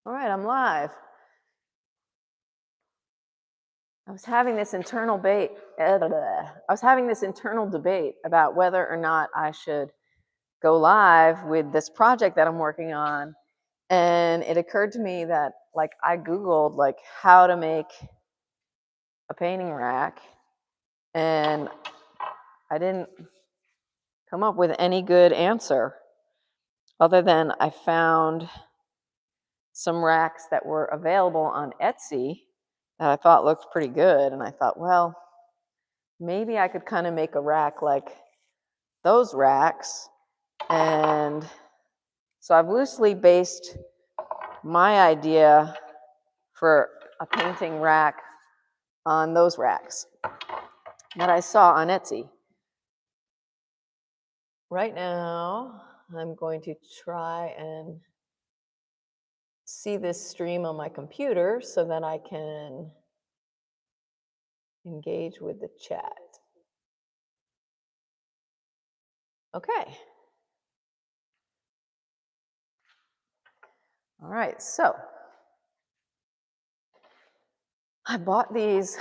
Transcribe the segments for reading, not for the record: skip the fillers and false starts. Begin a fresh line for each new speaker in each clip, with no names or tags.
All right, I'm live. I was having this internal debate. About whether or not I should go live with this project that I'm working on, and it occurred to me that I googled how to make a painting rack, and I didn't come up with any good answer other than I found some racks that were available on Etsy that I thought looked pretty good, and I thought, well, maybe I could kind of make a rack like those racks. And so I've loosely based my idea for a painting rack on those racks that I saw on Etsy. Right now, I'm going to try and see this stream on my computer so that I can engage with the chat. Okay. All right, so I bought these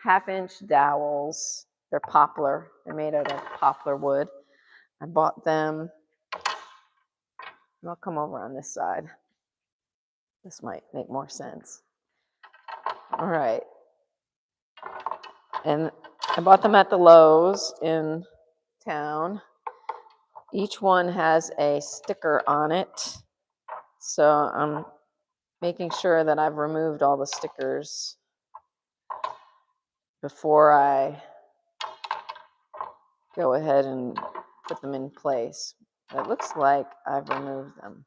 1/2-inch dowels. They're poplar. They're made out of poplar wood. I bought them. I'll come over on this side. This might make more sense. All right. And I bought them at the Lowe's in town. Each one has a sticker on it. So I'm making sure that I've removed all the stickers before I go ahead and put them in place. It looks like I've removed them.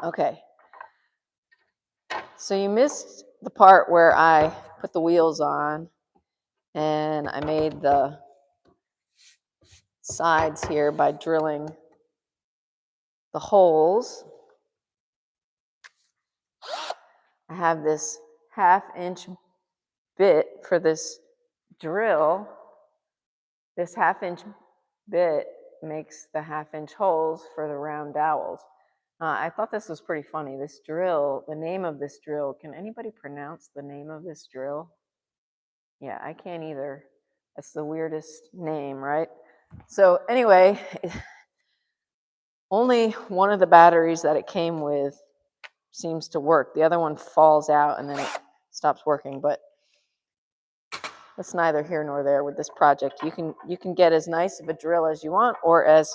Okay. So you missed the part where I put the wheels on and I made the sides here by drilling the holes. I have this 1/2-inch bit for this drill. This 1/2-inch bit makes the 1/2-inch holes for the round dowels. I thought this was pretty funny. This drill, the name of this drill, can anybody pronounce the name of this drill? Yeah, I can't either. That's the weirdest name, right? So anyway, only one of the batteries that it came with seems to work. The other one falls out and then it stops working, but that's neither here nor there with this project. You can get as nice of a drill as you want or as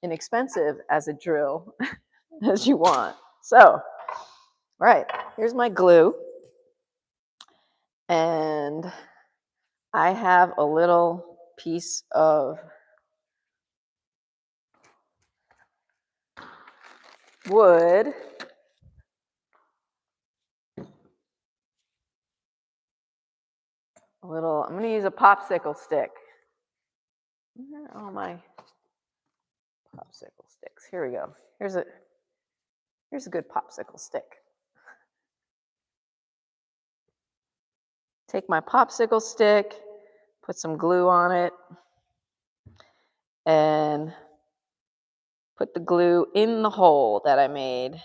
inexpensive as a drill as you want. So, right, here's my glue. And I have a little piece of wood. I'm going to use a popsicle stick. Where are all my popsicle sticks? Here we go. Here's a good popsicle stick. Take my popsicle stick, put some glue on it, and put the glue in the hole that I made.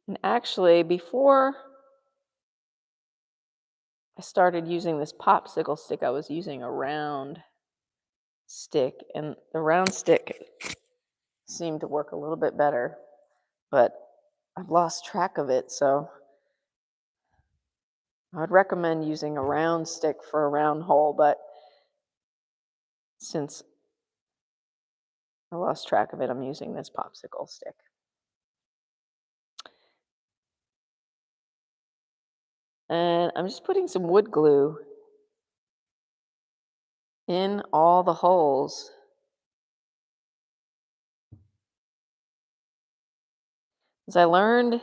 And actually, before I started using this popsicle stick, I was using a round stick, and the round stick seemed to work a little bit better, but I've lost track of it, so I would recommend using a round stick for a round hole, but since I lost track of it, I'm using this popsicle stick. And I'm just putting some wood glue in all the holes. As I learned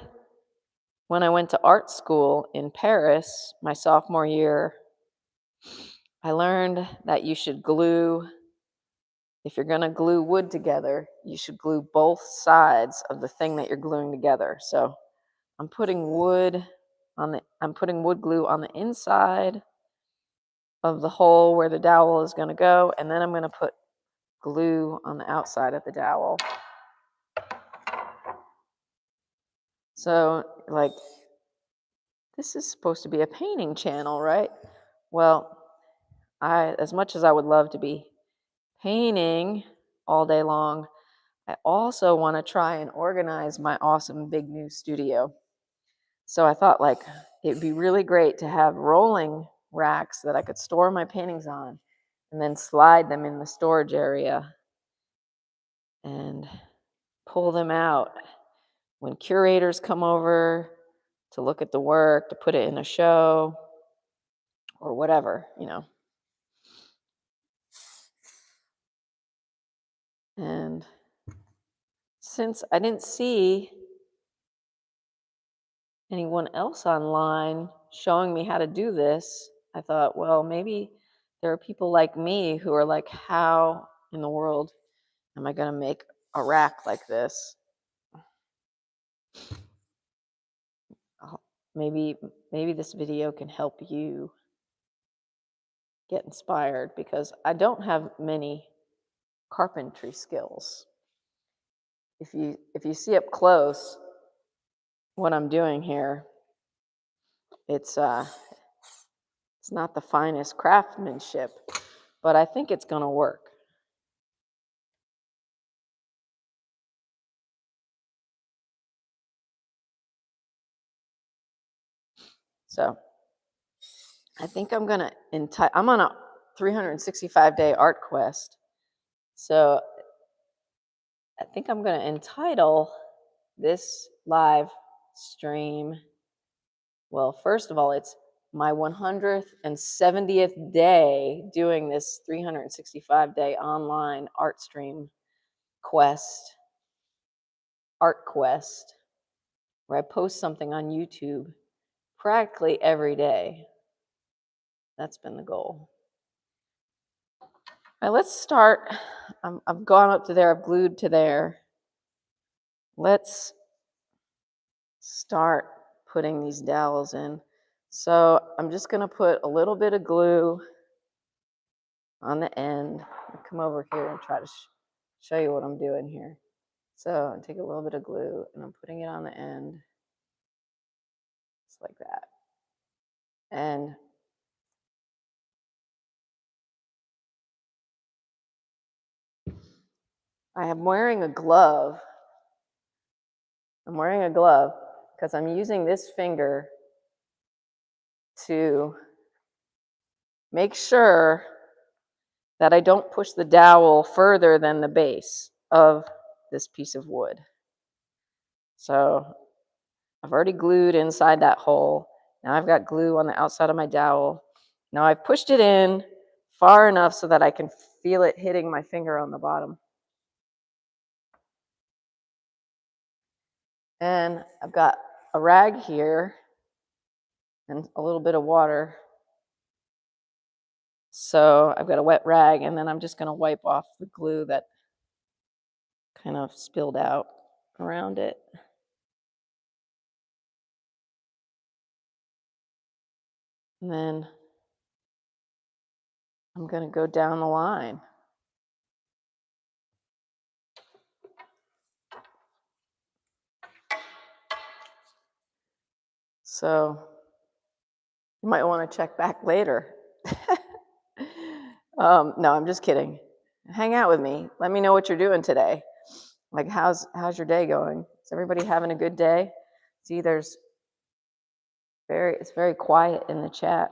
when I went to art school in Paris, my sophomore year, I learned that you should glue, if you're going to glue wood together, you should glue both sides of the thing that you're gluing together. So I'm putting wood glue on the inside of the hole where the dowel is going to go, and then I'm going to put glue on the outside of the dowel. So, like, this is supposed to be a painting channel, right? Well, as much as I would love to be painting all day long, I also want to try and organize my awesome big new studio. So I thought, like, it'd be really great to have rolling racks that I could store my paintings on and then slide them in the storage area and pull them out when curators come over to look at the work, to put it in a show or whatever, you know. And since I didn't see anyone else online showing me how to do this, I thought, well, maybe there are people like me who are like, how in the world am I going to make a rack like this? Maybe this video can help you get inspired, because I don't have many carpentry skills. If you see up close what I'm doing here, it's not the finest craftsmanship, but I think it's going to work. So I think I'm going to I'm on a 365-day art quest. So I think I'm going to entitle this live stream, well, first of all, it's my 170th day doing this 365-day online art stream art quest, where I post something on YouTube practically every day. That's been the goal. All right, let's start. I've gone up to there, I've glued to there. Let's start putting these dowels in. So I'm just going to put a little bit of glue on the end. I'll come over here and try to show you what I'm doing here. So I take a little bit of glue and I'm putting it on the end, just like that. And I am wearing a glove. I'm wearing a glove because I'm using this finger to make sure that I don't push the dowel further than the base of this piece of wood. So I've already glued inside that hole. Now I've got glue on the outside of my dowel. Now I've pushed it in far enough so that I can feel it hitting my finger on the bottom. And I've got a rag here and a little bit of water. So I've got a wet rag, and then I'm just going to wipe off the glue that kind of spilled out around it. And then I'm going to go down the line. So you might want to check back later. No, I'm just kidding. Hang out with me. Let me know what you're doing today. Like, how's your day going? Is everybody having a good day? See, it's very quiet in the chat.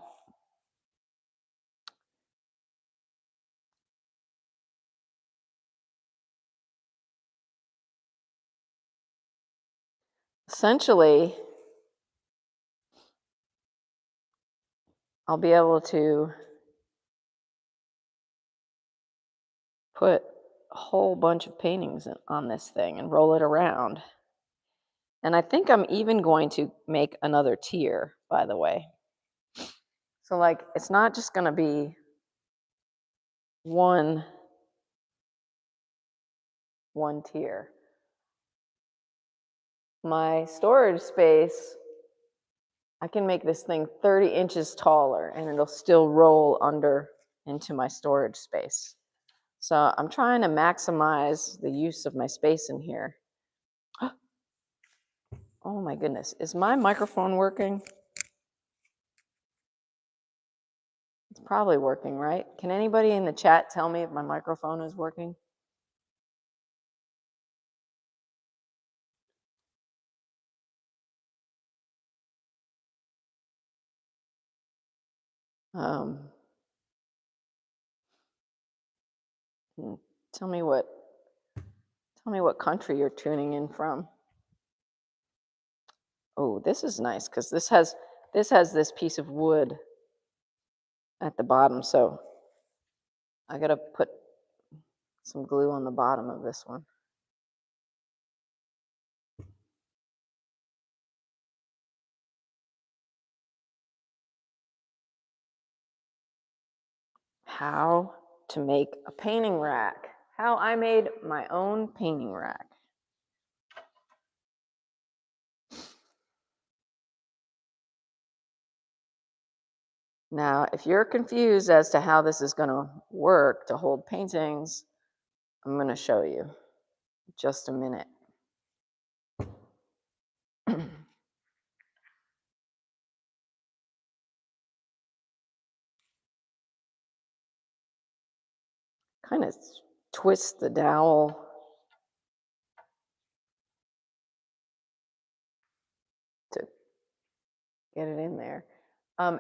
Essentially, I'll be able to put a whole bunch of paintings on this thing and roll it around. And I think I'm even going to make another tier, by the way. So, like, it's not just going to be one tier. My storage space, I can make this thing 30 inches taller and it'll still roll under into my storage space. So I'm trying to maximize the use of my space in here. Oh my goodness, is my microphone working? It's probably working, right? Can anybody in the chat tell me if my microphone is working? Um, tell me what country you're tuning in from. Oh, this is nice because this has this piece of wood at the bottom, so I gotta put some glue on the bottom of this one. How to make a painting rack. How I made my own painting rack. Now, if you're confused as to how this is going to work to hold paintings, I'm going to show you. Just a minute. Kind of twist the dowel to get it in there.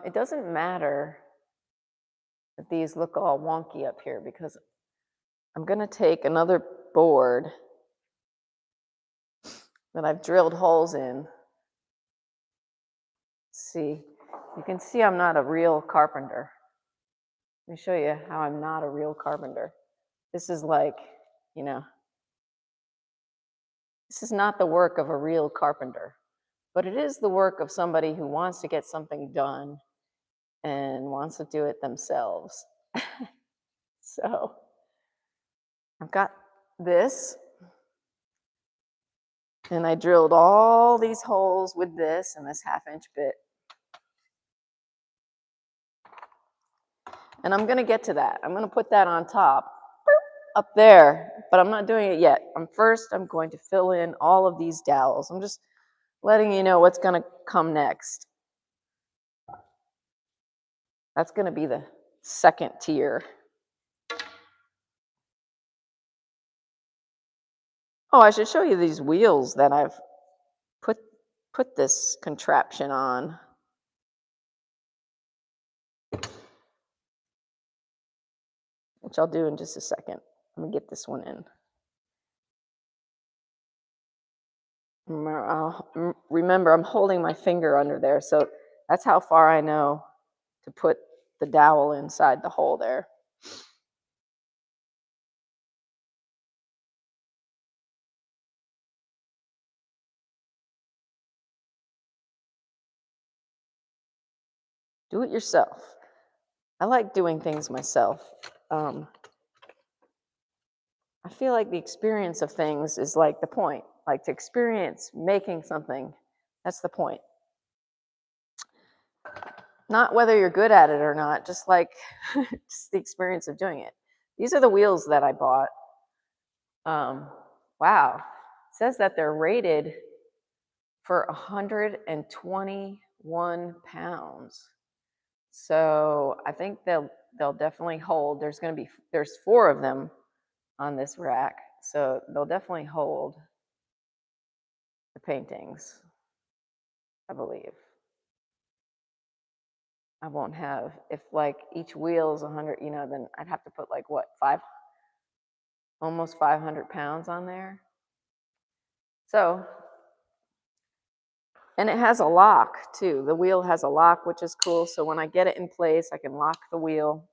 It doesn't matter that these look all wonky up here because I'm going to take another board that I've drilled holes in. See, you can see I'm not a real carpenter. Let me show you how I'm not a real carpenter. This is like, you know, this is not the work of a real carpenter, but it is the work of somebody who wants to get something done and wants to do it themselves. So I've got this, and I drilled all these holes with this and this 1/2-inch bit. And I'm gonna get to that. I'm gonna put that on top, up there, but I'm not doing it yet. I'm going to fill in all of these dowels. I'm just letting you know what's gonna come next. That's gonna be the second tier. Oh, I should show you these wheels that I've put this contraption on. Which I'll do in just a second. Let me get this one in. Remember, I'm holding my finger under there, so that's how far I know to put the dowel inside the hole there. Do it yourself. I like doing things myself. I feel like the experience of things is like the point. Like to experience making something, that's the point. Not whether you're good at it or not, just like just the experience of doing it. These are the wheels that I bought. Wow, it says that they're rated for 121 pounds. So I think they'll definitely hold. There's 4 of them on this rack, so they'll definitely hold the paintings, I believe. I won't have, if like each wheel is 100, then I'd have to put like what, almost 500 pounds on there. So, and it has a lock too. The wheel has a lock, which is cool. So when I get it in place, I can lock the wheel.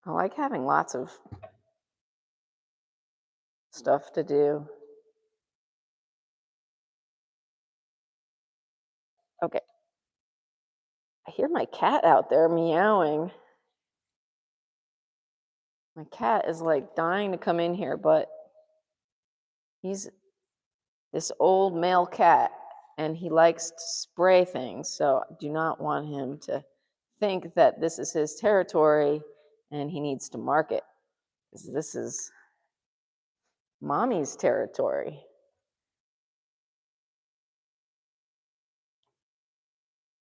I like having lots of stuff to do. Okay. I hear my cat out there meowing. My cat is like dying to come in here, but he's this old male cat and he likes to spray things. So I do not want him to think that this is his territory and he needs to mark it, because this is mommy's territory.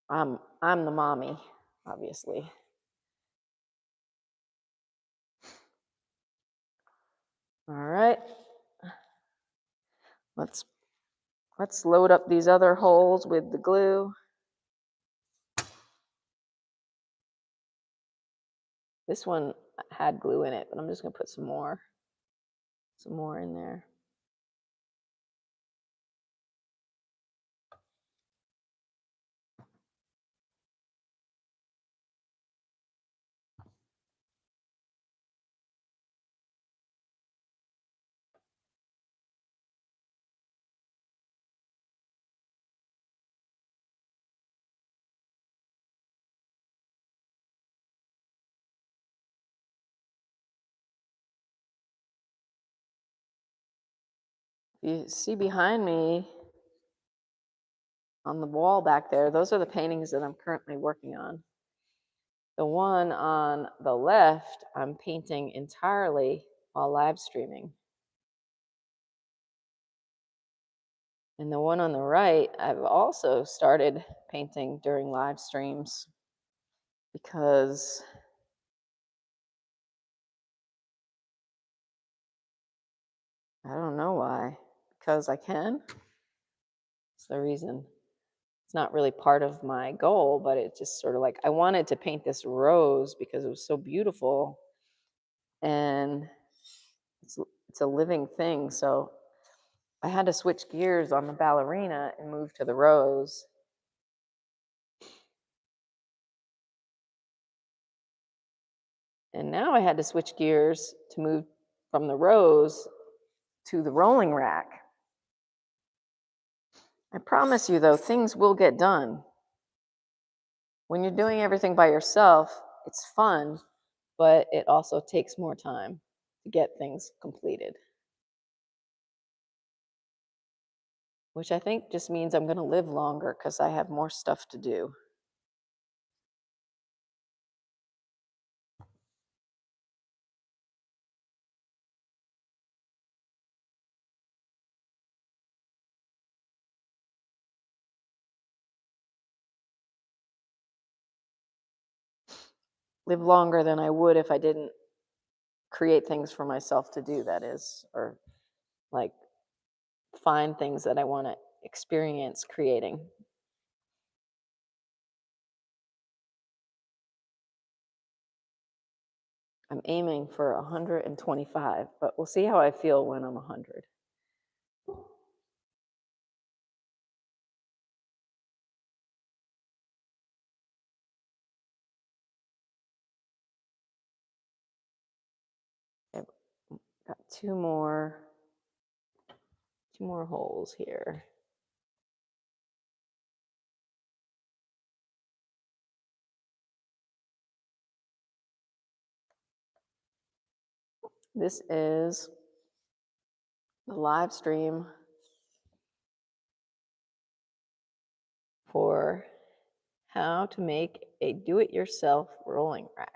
I'm the mommy, obviously. All right. Let's load up these other holes with the glue. This one had glue in it, but I'm just going to put some more in there. You see behind me on the wall back there, those are the paintings that I'm currently working on. The one on the left, I'm painting entirely while live streaming. And the one on the right, I've also started painting during live streams because I don't know why. Because I can. It's the reason. It's not really part of my goal, but it just sort of like, I wanted to paint this rose because it was so beautiful. And it's a living thing. So I had to switch gears on the ballerina and move to the rose. And now I had to switch gears to move from the rose to the rolling rack. I promise you, though, things will get done. When you're doing everything by yourself, it's fun, but it also takes more time to get things completed. Which I think just means I'm going to live longer because I have more stuff to do. Live longer than I would if I didn't create things for myself to do, that is, or like find things that I want to experience creating. I'm aiming for 125, but we'll see how I feel when I'm 100. I've got two more holes here. This is the live stream for how to make a do-it-yourself rolling rack.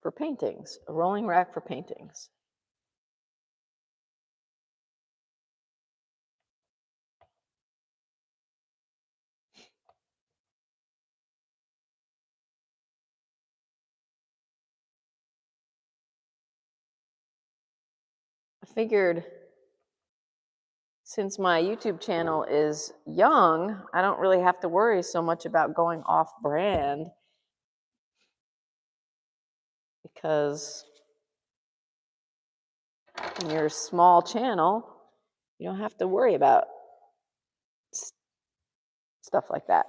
For paintings, a rolling rack for paintings. I figured since my YouTube channel is young, I don't really have to worry so much about going off brand, because in your small channel, you don't have to worry about stuff like that.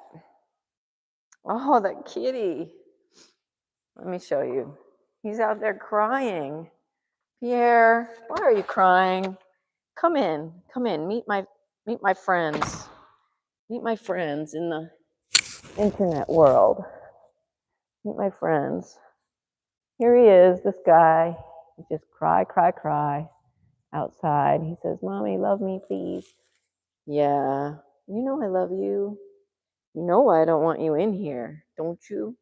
Oh, that kitty. Let me show you. He's out there crying. Pierre, why are you crying? Come in, meet my friends. Meet my friends in the internet world. Meet my friends. Here he is, this guy. He just cry outside. He says, Mommy, love me, please. Yeah, you know I love you. You know I don't want you in here, don't you?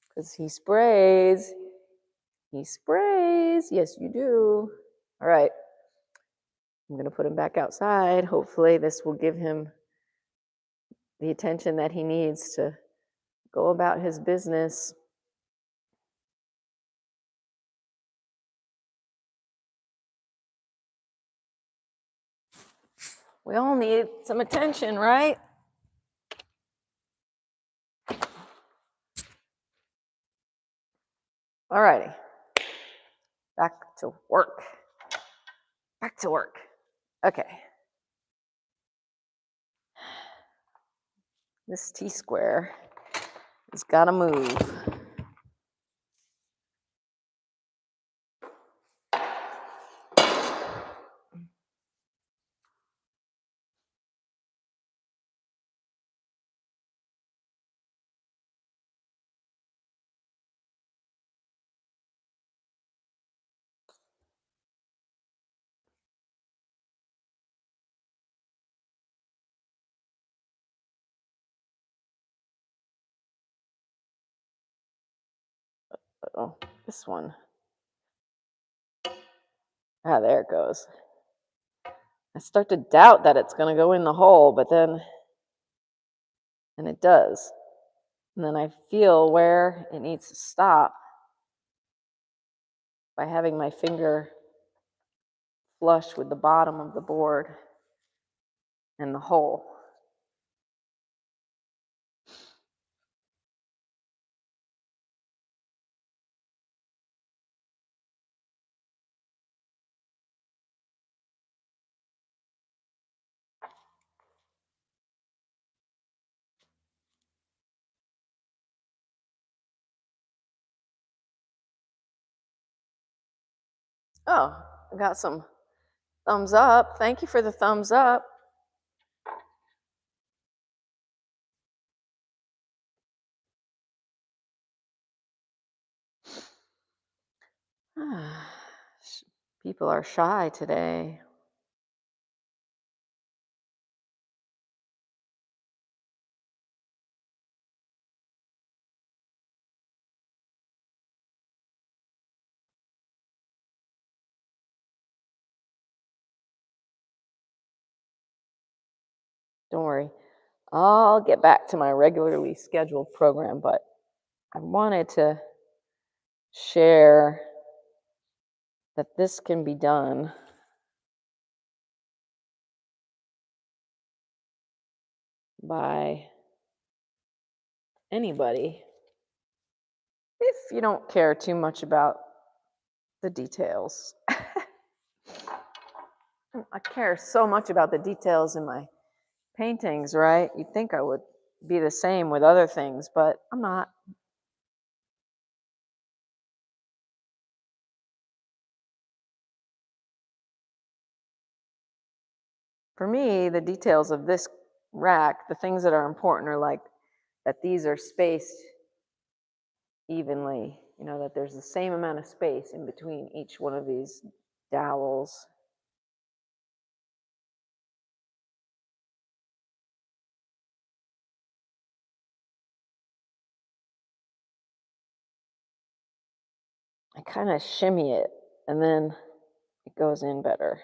Because he sprays. He sprays. Yes, you do. All right. I'm going to put him back outside. Hopefully, this will give him the attention that he needs to go about his business. We all need some attention, right? All righty. Back to work. Back to work. Okay. This T-square has got to move. Oh, this one. Ah, there it goes. I start to doubt that it's going to go in the hole, but then, and it does. And then I feel where it needs to stop by having my finger flush with the bottom of the board and the hole. Oh, I got some thumbs up. Thank you for the thumbs up. People are shy today. Don't worry. I'll get back to my regularly scheduled program, but I wanted to share that this can be done by anybody if you don't care too much about the details. I care so much about the details in my paintings, right? You'd think I would be the same with other things, but I'm not. For me, the details of this rack, the things that are important are like that these are spaced evenly, you know, that there's the same amount of space in between each one of these dowels. I kind of shimmy it and then it goes in better.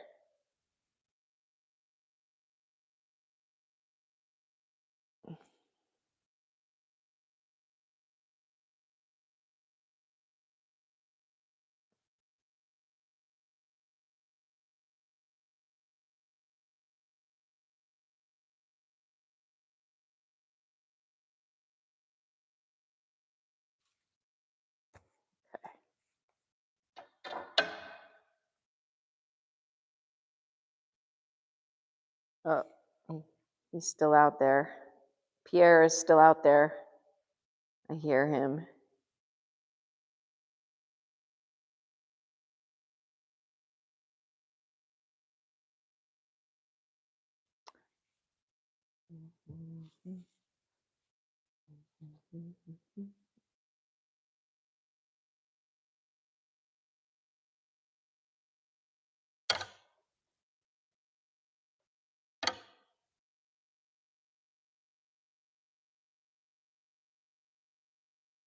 Oh, he's still out there. Pierre is still out there. I hear him.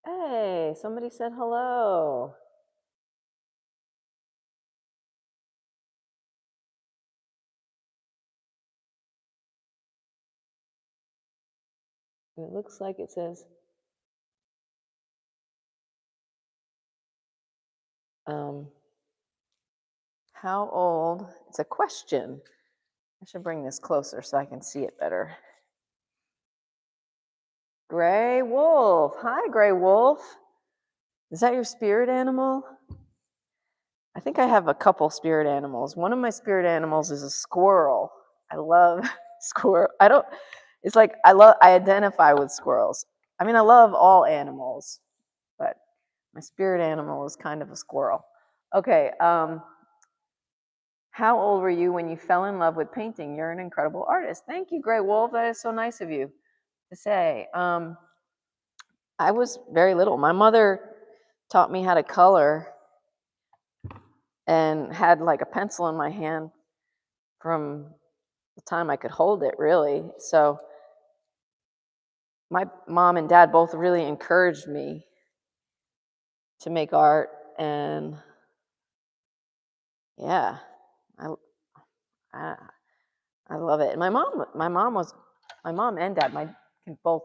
Hey, somebody said hello. It looks like it says, how old? It's a question. I should bring this closer so I can see it better. Gray wolf. Hi, gray wolf. Is that your spirit animal? I think I have a couple spirit animals. One of my spirit animals is a squirrel. I love squirrel. I identify with squirrels. I mean, I love all animals, but my spirit animal is kind of a squirrel. Okay, how old were you when you fell in love with painting? You're an incredible artist. Thank you, Gray Wolf. That is so nice of you to say. I was very little. My mother taught me how to color and had like a pencil in my hand from the time I could hold it, really. So my mom and dad both really encouraged me to make art, and yeah, I I, I love it. And my mom and dad, both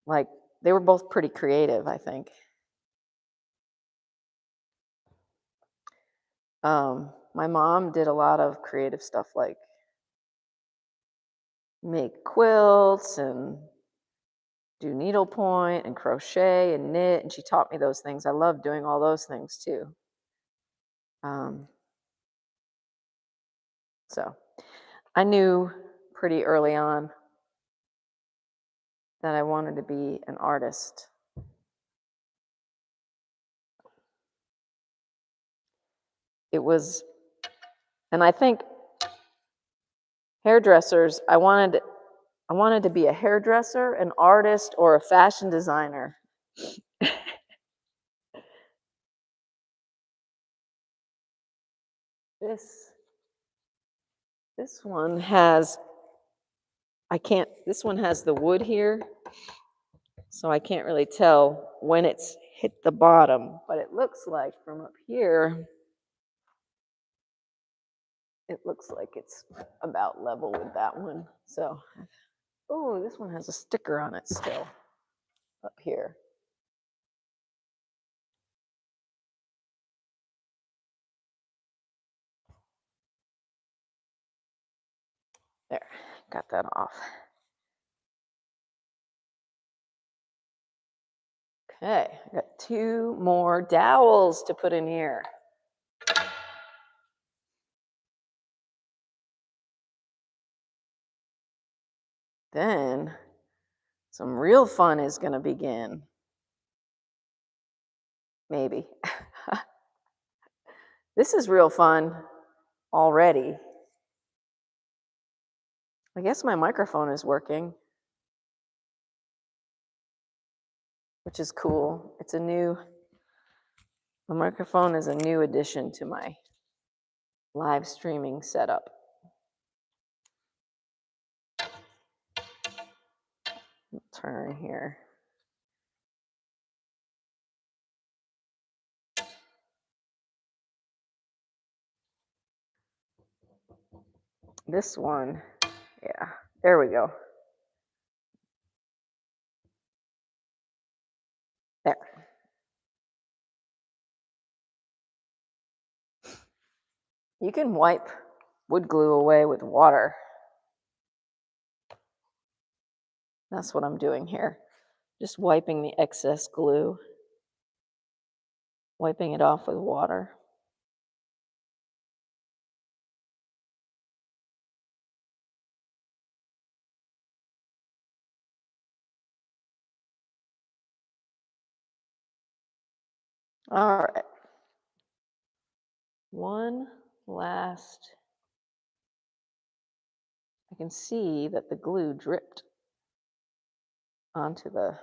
like they were both pretty creative, I think. My mom did a lot of creative stuff like make quilts and do needlepoint and crochet and knit, and she taught me those things. I love doing all those things too. So I knew pretty early on that I wanted to be an artist. It was, and I think hairdressers, I wanted to be a hairdresser, an artist, or a fashion designer. This one has, this one has the wood here, so I can't really tell when it's hit the bottom, but it looks like from up here, it looks like it's about level with that one. So, oh, this one has a sticker on it still up here. There, got that off. Okay, I got 2 more dowels to put in here. Then some real fun is going to begin. Maybe. This is real fun already. I guess my microphone is working, which is cool. The microphone is a new addition to my live streaming setup. Turn here. This one, yeah, there we go. There. You can wipe wood glue away with water. That's what I'm doing here. Just wiping the excess glue, wiping it off with water. All right. One last. I can see that the glue dripped onto the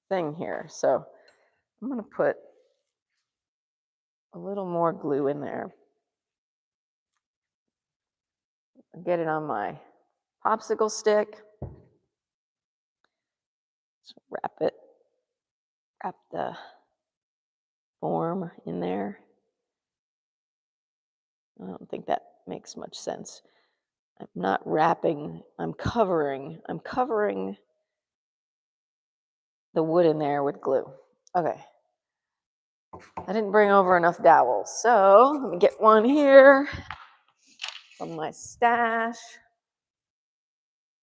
thing here. So I'm going to put a little more glue in there. Get it on my popsicle stick. Just wrap the form in there. I don't think that makes much sense. I'm not wrapping, I'm covering the wood in there with glue. Okay. I didn't bring over enough dowels, so let me get one here from my stash.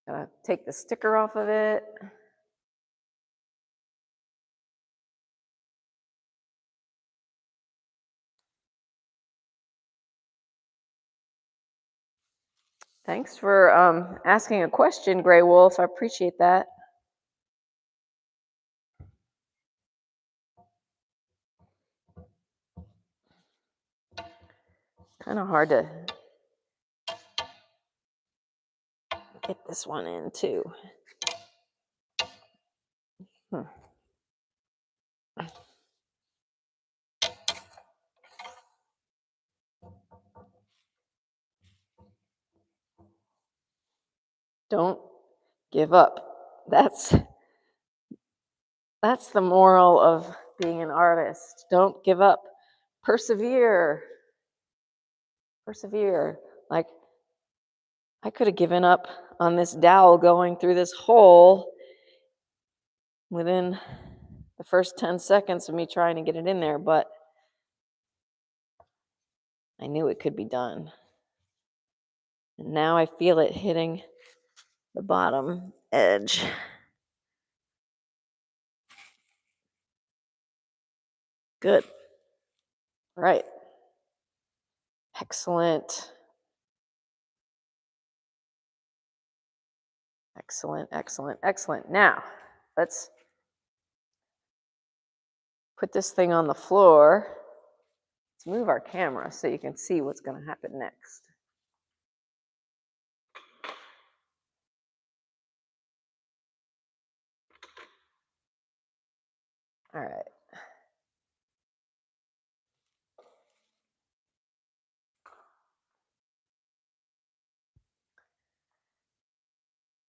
Gotta take the sticker off of it. Thanks for asking a question, Gray Wolf. I appreciate that. Kind of hard to get this one in too. Don't give up. That's the moral of being an artist. Don't give up. Persevere. Persevere. Like, I could have given up on this dowel going through this hole within the first 10 seconds of me trying to get it in there, but I knew it could be done. And now I feel it hitting the bottom edge. Good. Right. Excellent. Excellent, excellent, excellent. Now, let's put this thing on the floor. Let's move our camera so you can see what's going to happen next. All right.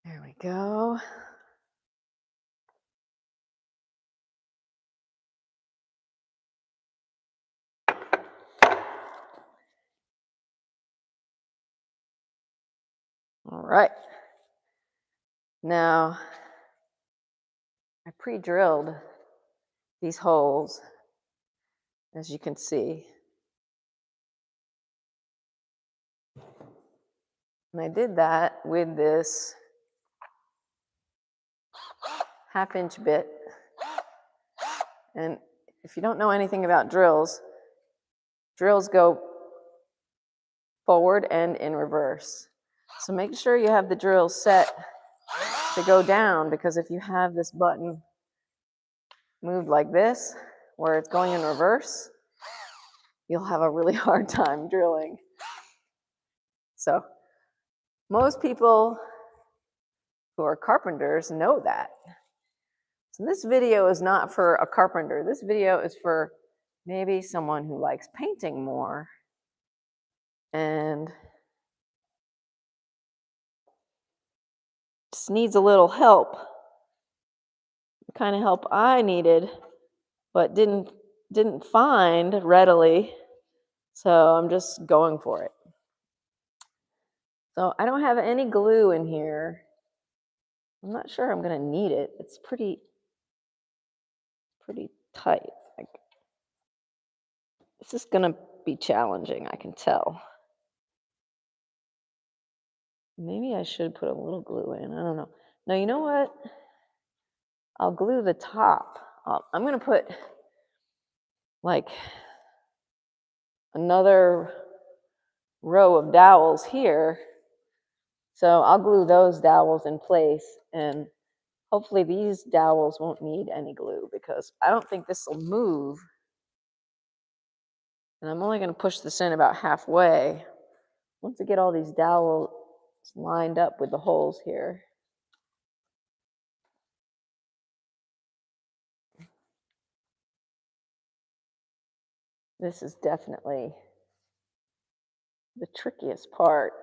There we go. All right. Now, I pre-drilled these holes, as you can see. And I did that with this 1/2-inch bit. And if you don't know anything about drills, drills go forward and in reverse. So make sure you have the drill set to go down, because if you have this button moved like this, where it's going in reverse, you'll have a really hard time drilling. So most people who are carpenters know that. So this video is not for a carpenter. This video is for maybe someone who likes painting more and just needs a little help. The kind of help I needed, but didn't find readily. So I'm just going for it. So I don't have any glue in here. I'm not sure I'm going to need it. It's pretty tight. Like, this is going to be challenging, I can tell. Maybe I should put a little glue in. I don't know. No, you know what? I'll glue the top. I'm going to put like another row of dowels here. So I'll glue those dowels in place, and hopefully these dowels won't need any glue, because I don't think this will move. And I'm only going to push this in about halfway. Once I get all these dowels lined up with the holes here. This is definitely the trickiest part,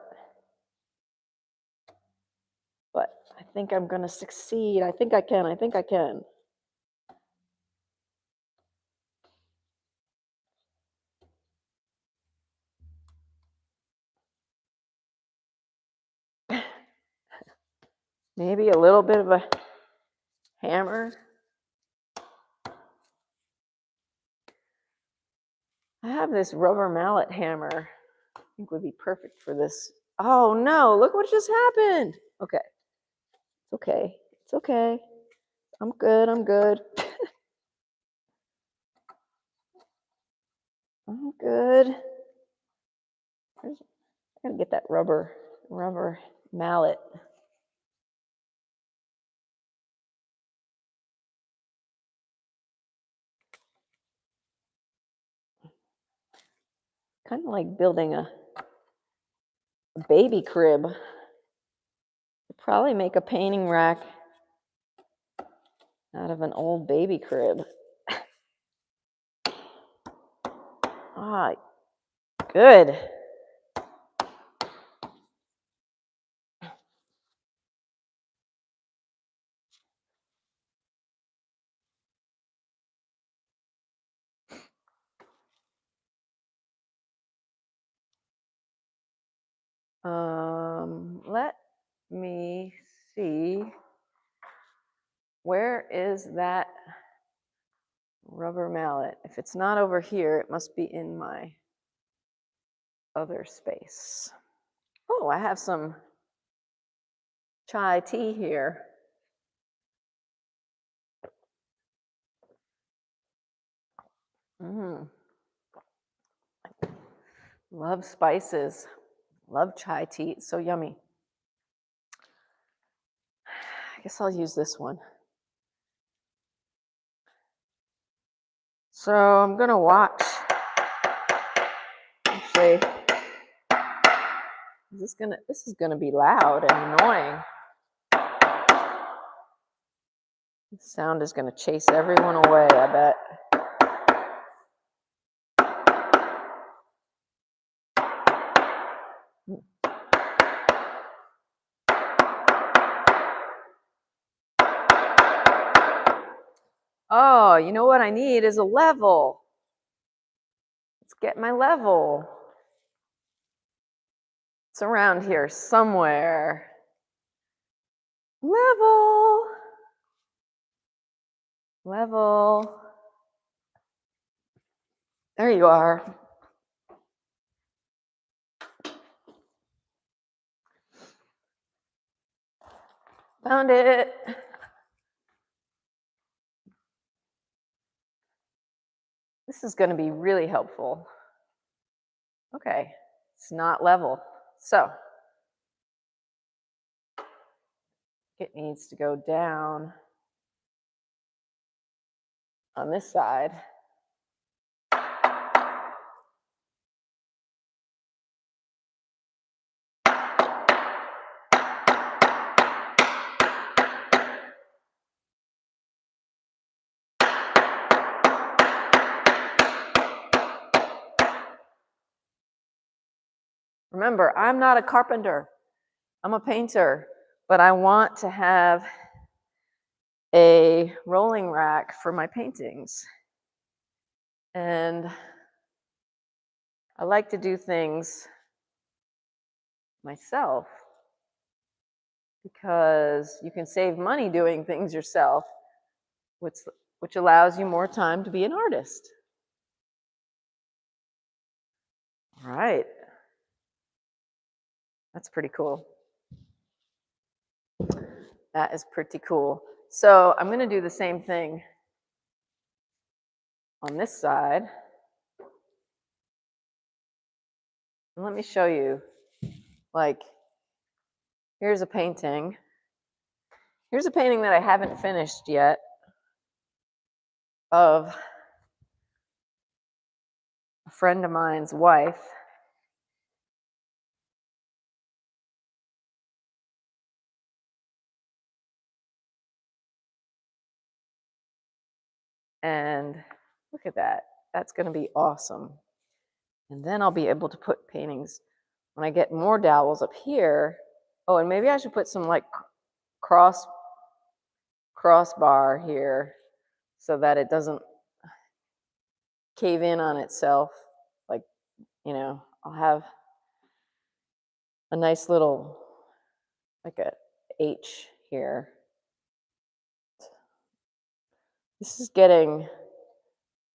but I think I'm going to succeed. I think I can. I think I can. Maybe a little bit of a hammer. I have this rubber mallet hammer. I think would be perfect for this. Oh no, look what just happened. Okay. It's okay. It's okay. I'm good. I'm good. I'm good. I gotta get that rubber mallet. Kind of like building a baby crib. Could probably make a painting rack out of an old baby crib. Ah, good. Let me see. Where is that rubber mallet? If it's not over here, it must be in my other space. Oh, I have some chai tea here. Love spices. Love chai tea. It's so yummy. I guess I'll use this one. So I'm gonna watch. Actually, this is gonna be loud and annoying. The sound is gonna chase everyone away, I bet. Oh, you know what I need is a level. Let's get my level. It's around here somewhere. Level. Level. There you are. Found it. This is going to be really helpful. Okay, it's not level. So it needs to go down on this side. Remember, I'm not a carpenter. I'm a painter, but I want to have a rolling rack for my paintings. And I like to do things myself because you can save money doing things yourself, which allows you more time to be an artist. All right. That's pretty cool. That is pretty cool. So I'm going to do the same thing on this side. And let me show you. Like, here's a painting. Here's a painting that I haven't finished yet of a friend of mine's wife. And look at that. that's going to be awesome. And then I'll be able to put paintings when I get more dowels up here. Oh, and maybe I should put some like crossbar here so that it doesn't cave in on itself. Like, you know, I'll have a nice little, like a H here. This is getting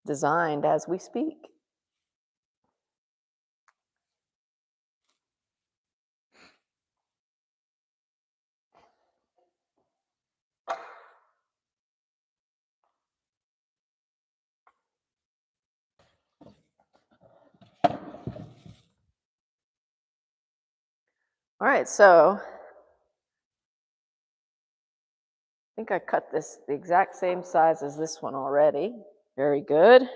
designed as we speak. All right, so I think I cut this the exact same size as this one already. Very good.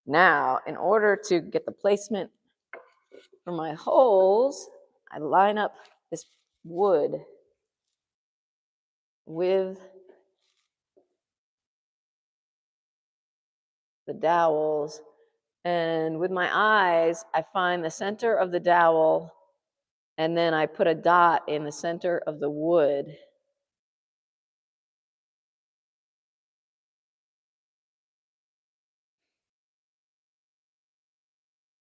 Now, in order to get the placement for my holes, I line up this wood with the dowels, and with my eyes, I find the center of the dowel, and then I put a dot in the center of the wood.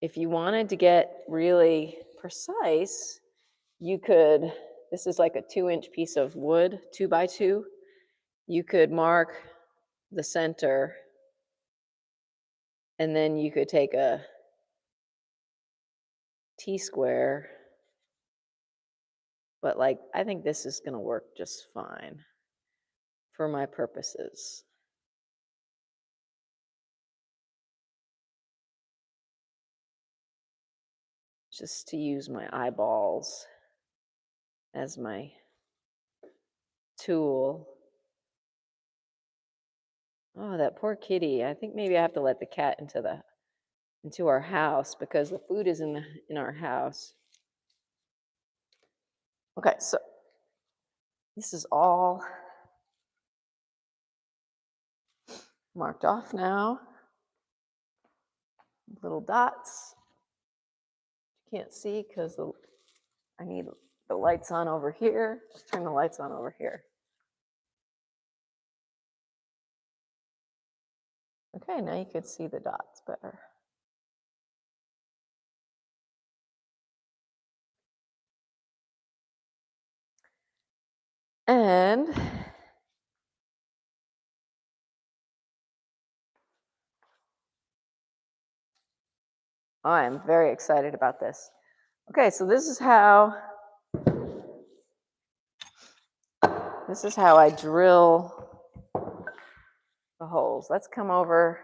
If you wanted to get really precise, you could, this is like a 2-inch piece of wood, 2 by 2. You could mark the center, and then you could take a T-square, but like, I think this is gonna work just fine for my purposes. Just to use my eyeballs as my tool. Oh, that poor kitty. I think maybe I have to let the cat into our house because the food is in our house. Okay, so this is all marked off now. Little dots. You can't see because I need the lights on over here. Let's turn the lights on over here. Okay, now you can see the dots better. And I am very excited about this. Okay, so this is how I drill the holes. Let's come over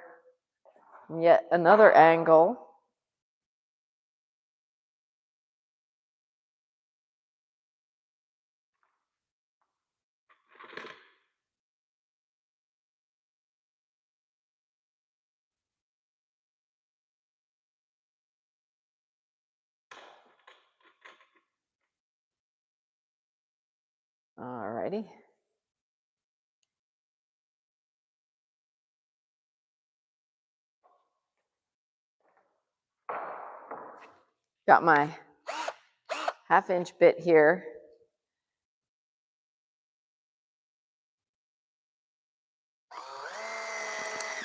from yet another angle. All righty. Got my 1/2-inch bit here.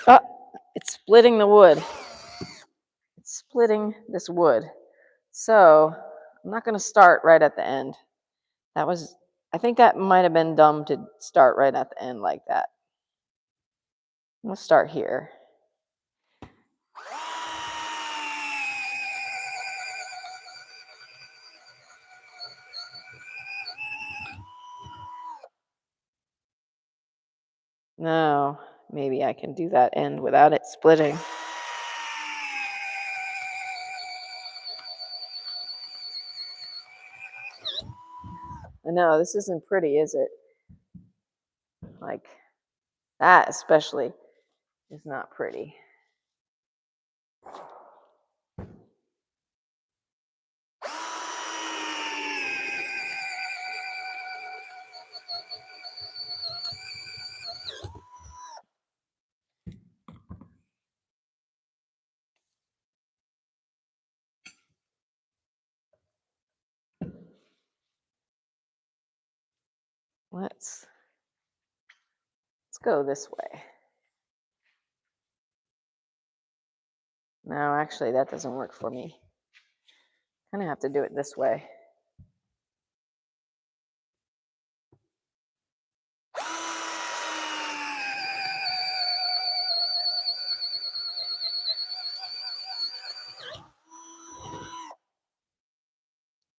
Oh, it's splitting the wood. It's splitting this wood. So I'm not going to start right at the end. I think that might have been dumb to start right at the end like that. We'll start here. Now, maybe I can do that end without it splitting. I know, this isn't pretty, is it? Like, that especially is not pretty. let's go this way. No, actually, that doesn't work for me. Kind of have to do it this way.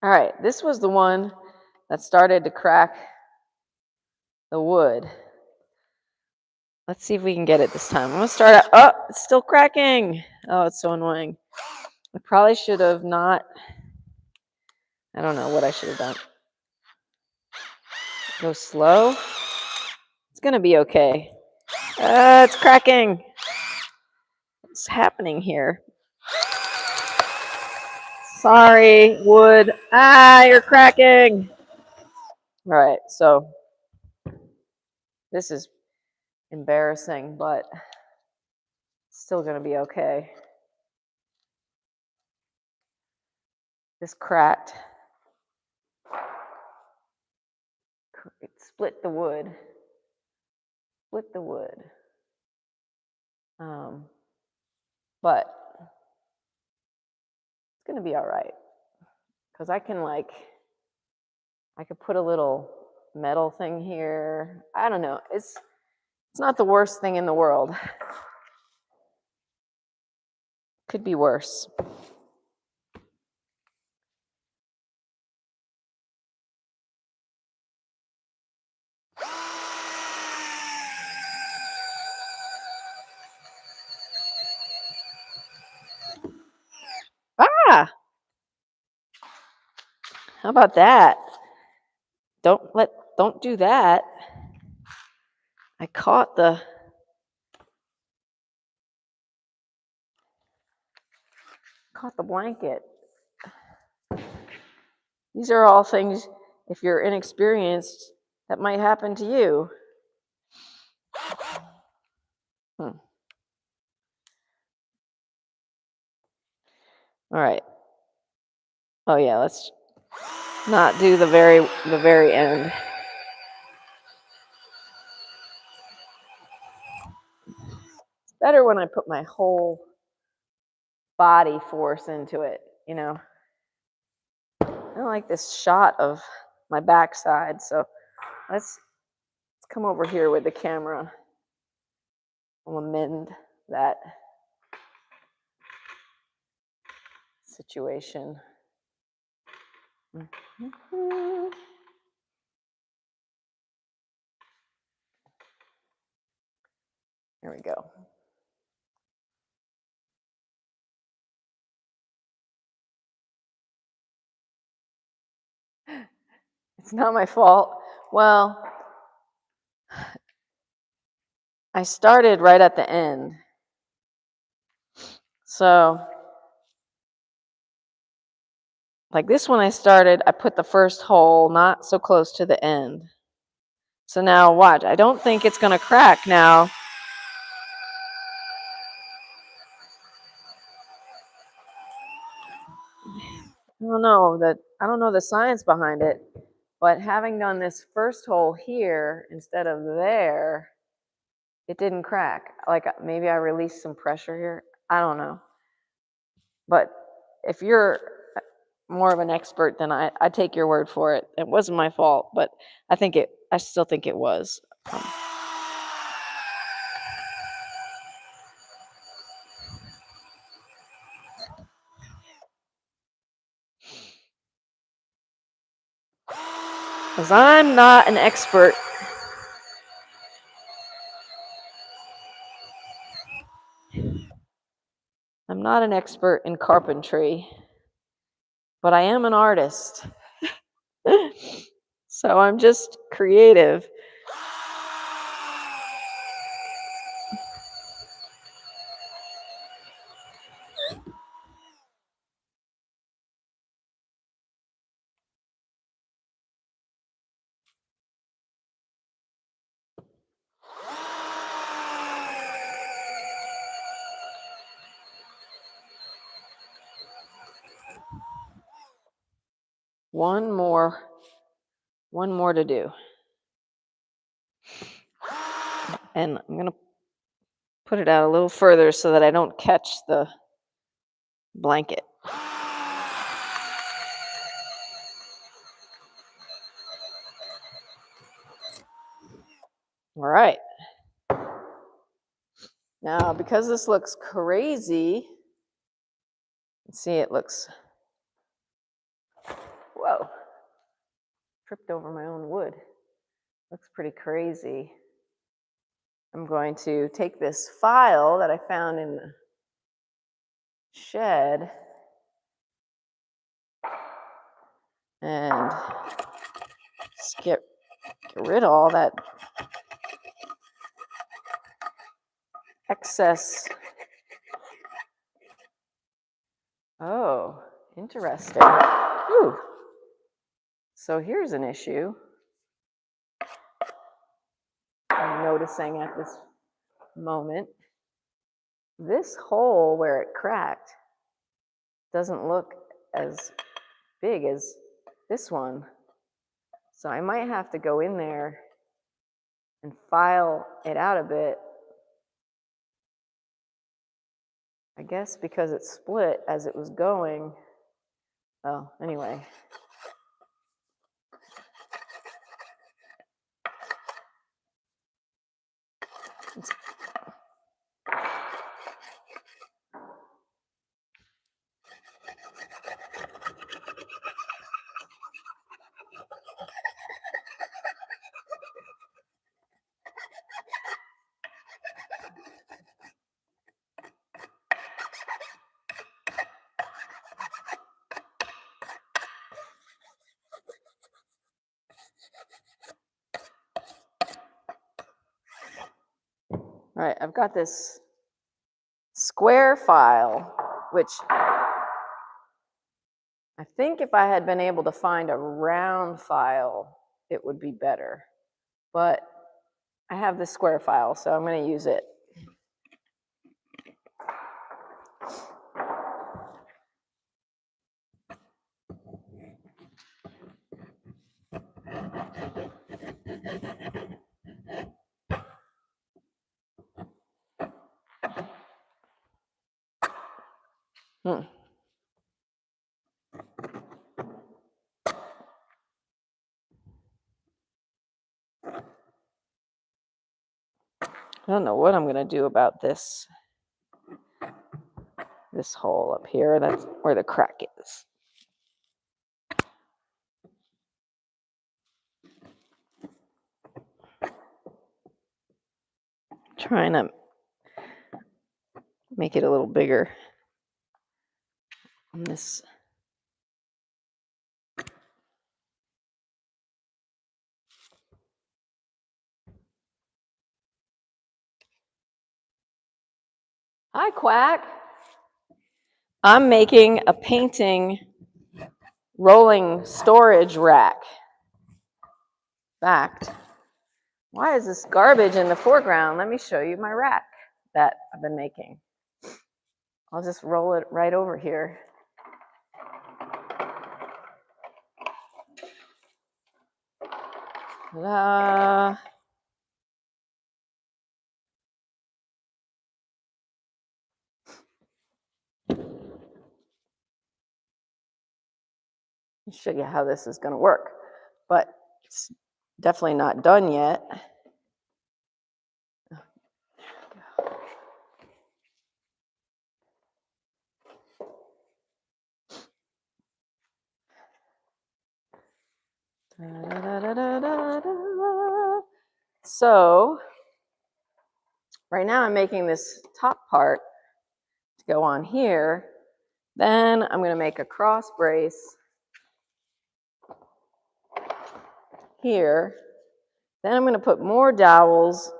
All right, this was the one that started to crack the wood. Let's see if we can get it this time. I'm gonna start out. Oh, it's still cracking. Oh, it's so annoying. I probably should have not. I don't know what I should have done. Go slow. It's gonna be okay. It's cracking. What's happening here? Sorry, wood. You're cracking. All right, so this is embarrassing, but still gonna be okay. This cracked. It split the wood. Split the wood. But it's gonna be all right because I could put a little metal thing here. I don't know. It's not the worst thing in the world. Could be worse. Ah! How about that? Don't do that. I caught the blanket. These are all things, if you're inexperienced, that might happen to you. All right. Oh yeah, let's not do the very end. It's better when I put my whole body force into it, you know. I don't like this shot of my backside, so let's come over here with the camera. I'll amend that situation. There we go. It's not my fault. Well, I started right at the end. So, like this one I started, I put the first hole not so close to the end. So now watch, I don't think it's gonna crack now. I don't know the science behind it, but having done this first hole here instead of there, it didn't crack. Like maybe I released some pressure here. I don't know. But if you're more of an expert than I take your word for it. It wasn't my fault, but I still think it was. Because I'm not an expert. I'm not an expert in carpentry, but I am an artist. So I'm just creative. One more to do. And I'm going to put it out a little further so that I don't catch the blanket. All right. Now, because this looks crazy, see, it looks, whoa, tripped over my own wood. Looks pretty crazy. I'm going to take this file that I found in the shed and just get rid of all that excess. Oh, interesting. Whew. So here's an issue I'm noticing at this moment. This hole where it cracked doesn't look as big as this one. So I might have to go in there and file it out a bit. I guess because it split as it was going. Oh, anyway. All right, I've got this square file, which I think if I had been able to find a round file, it would be better. But I have this square file, so I'm going to use it. I don't know what I'm going to do about this hole up here. That's where the crack is. Trying to make it a little bigger on this. Hi, Quack. I'm making a painting rolling storage rack. Fact. Why is this garbage in the foreground? Let me show you my rack that I've been making. I'll just roll it right over here. Ta-da. I'll show you how this is going to work, but it's definitely not done yet. So right now I'm making this top part to go on here. Then I'm going to make a cross brace here. Then I'm going to put more dowels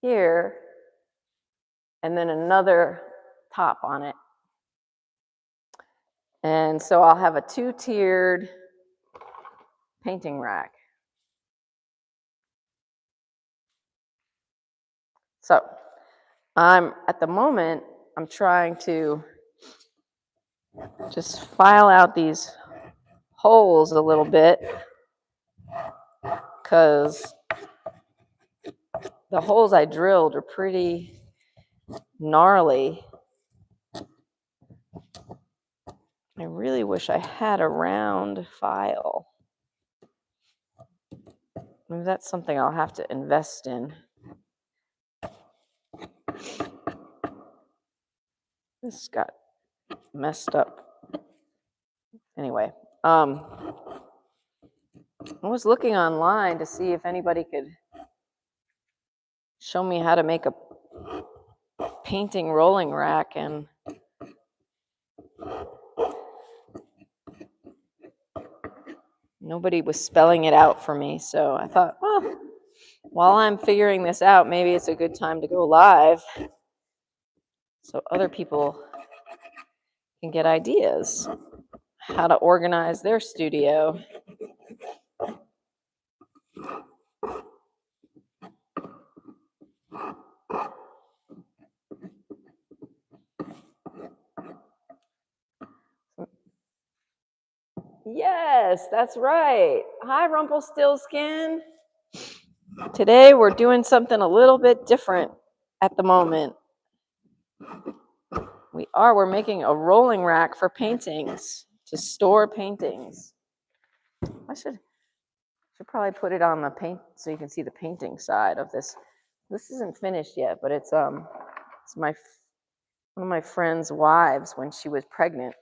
here and then another top on it. And so I'll have a two-tiered painting rack. So at the moment, I'm trying to just file out these holes a little bit because the holes I drilled are pretty gnarly. I really wish I had a round file. Maybe that's something I'll have to invest in. This got messed up. Anyway, I was looking online to see if anybody could show me how to make a painting rolling rack, and nobody was spelling it out for me. So I thought, well, while I'm figuring this out, maybe it's a good time to go live so other people can get ideas how to organize their studio. Yes, that's right. Hi, Rumpelstiltskin. Today we're doing something a little bit different at the moment. We're making a rolling rack for paintings, to store paintings. I should probably put it on the paint so you can see the painting side of this. This isn't finished yet, but it's one of my friend's wives when she was pregnant.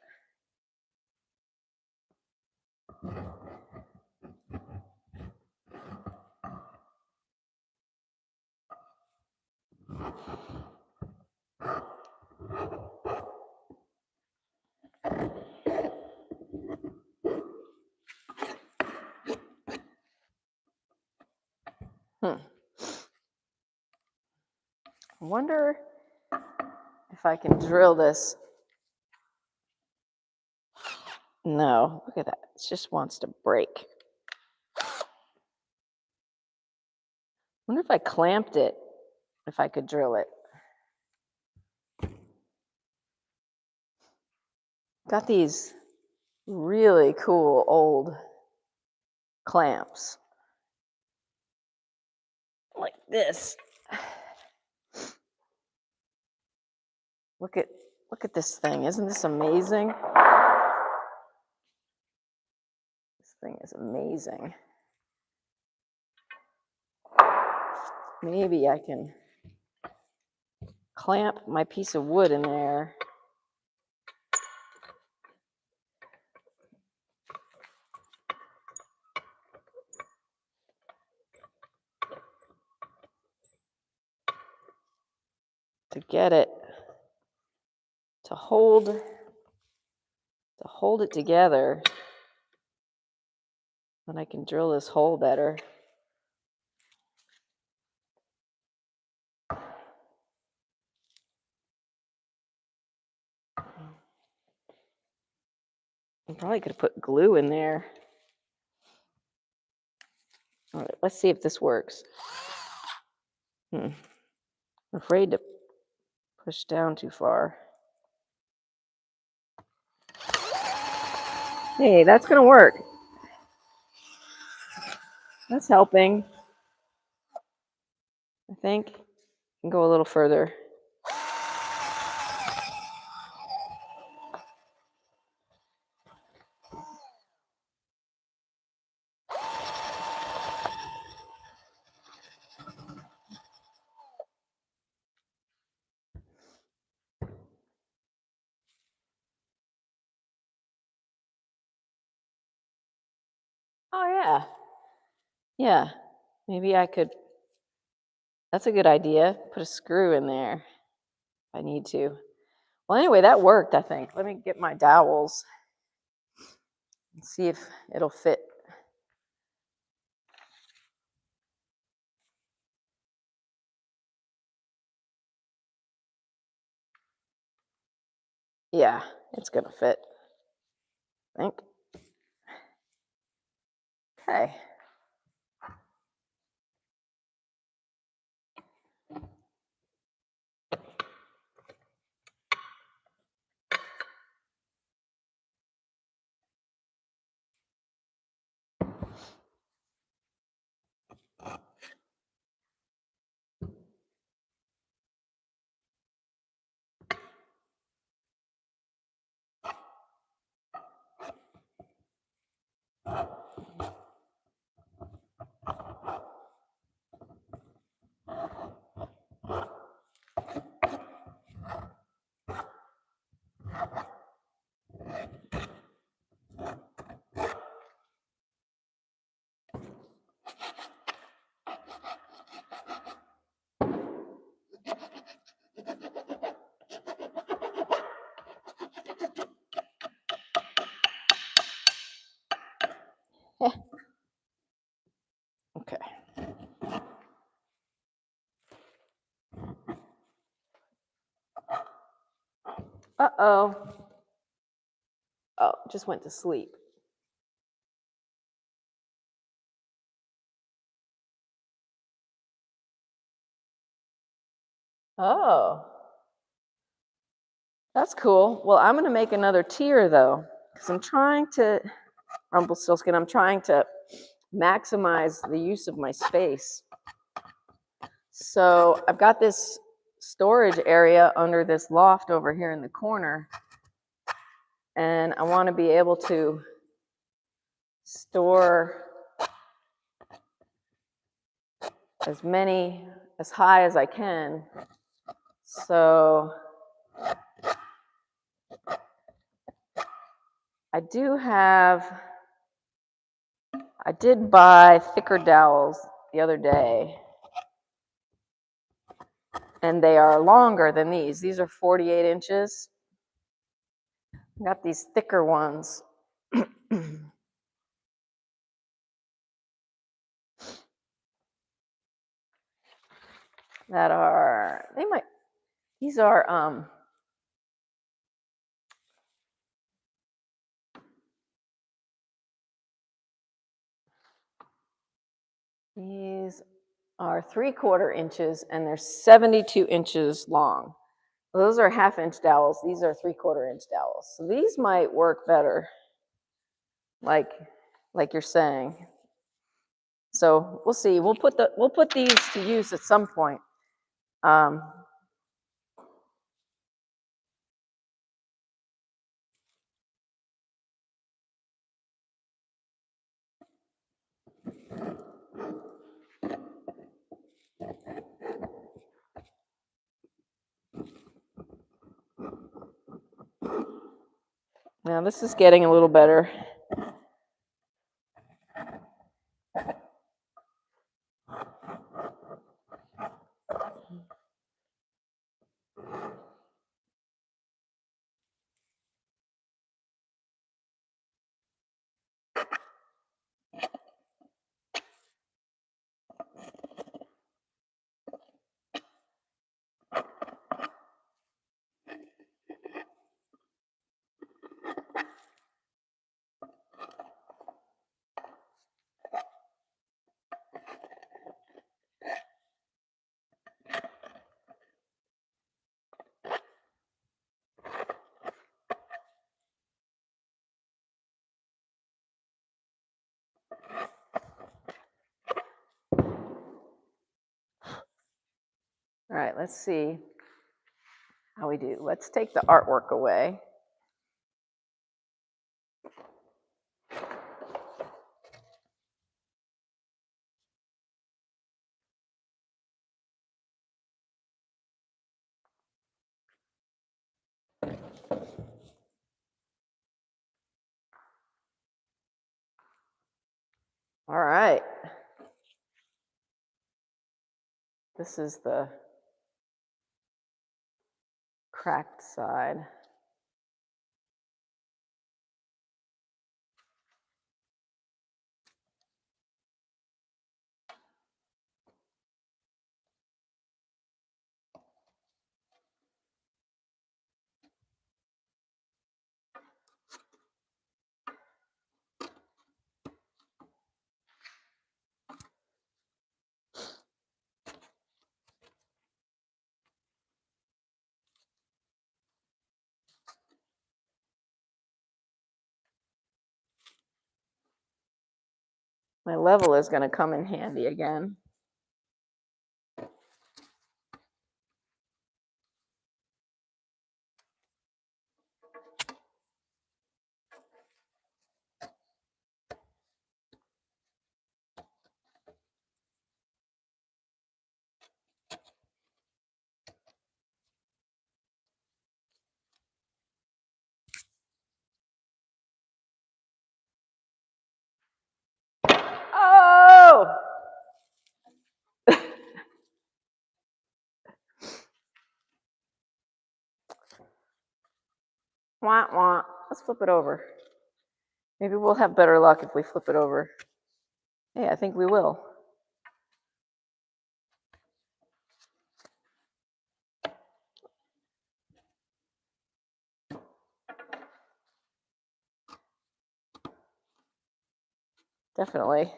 I wonder if I can drill this. No, look at that. It just wants to break. Wonder if I clamped it, if I could drill it. Got these really cool old clamps like this. Look at this thing. Isn't this amazing? This thing is amazing. Maybe I can clamp my piece of wood in there. To get it to hold it together, then I can drill this hole better. I probably could have put glue in there. All right, let's see if this works. I'm afraid to push down too far. Hey, that's gonna work. That's helping. I think I can go a little further. Oh yeah. Yeah, maybe I could. That's a good idea. Put a screw in there if I need to. Well, anyway, that worked, I think. Let me get my dowels and see if it'll fit. Yeah, it's gonna fit, I think. Okay. Okay. Uh-oh. Oh, just went to sleep. Oh, that's cool. Well, I'm going to make another tier, though, because I'm trying to, Rumpelstiltskin, I'm trying to maximize the use of my space. So I've got this storage area under this loft over here in the corner, and I want to be able to store as high as I can. So I did buy thicker dowels the other day, and they are longer than these. These are 48 inches. I got these thicker ones. That are, these are, these are 3/4 inches, and they're 72 inches long. Those are 1/2 inch dowels. These are 3/4 inch dowels. So these might work better, like you're saying. So we'll see. We'll put these to use at some point. Um, Now this is getting a little better. All right, let's see how we do. Let's take the artwork away. All right. This is the cracked side. My level is going to come in handy again. Oh! Wah, wah. Let's flip it over. Maybe we'll have better luck if we flip it over. Hey, I think we will. Definitely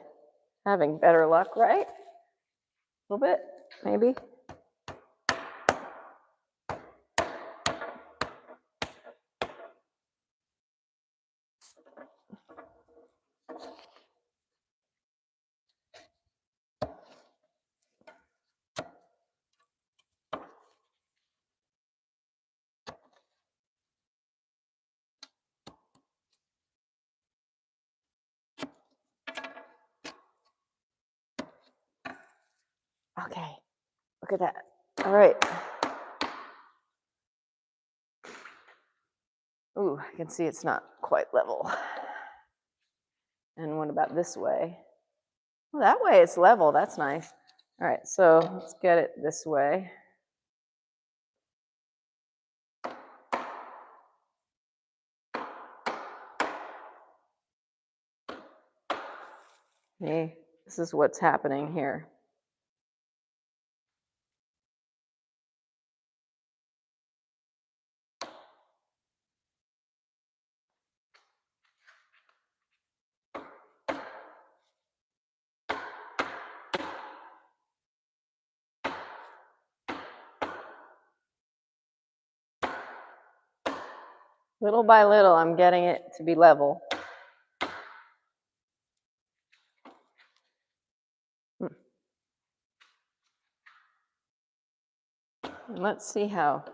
having better luck, right? A little bit, maybe. Okay, look at that. All right. Ooh, I can see it's not quite level. And what about this way? Well, that way it's level. That's nice. All right, so let's get it this way. Hey, this is what's happening here. Little by little, I'm getting it to be level. And let's see how.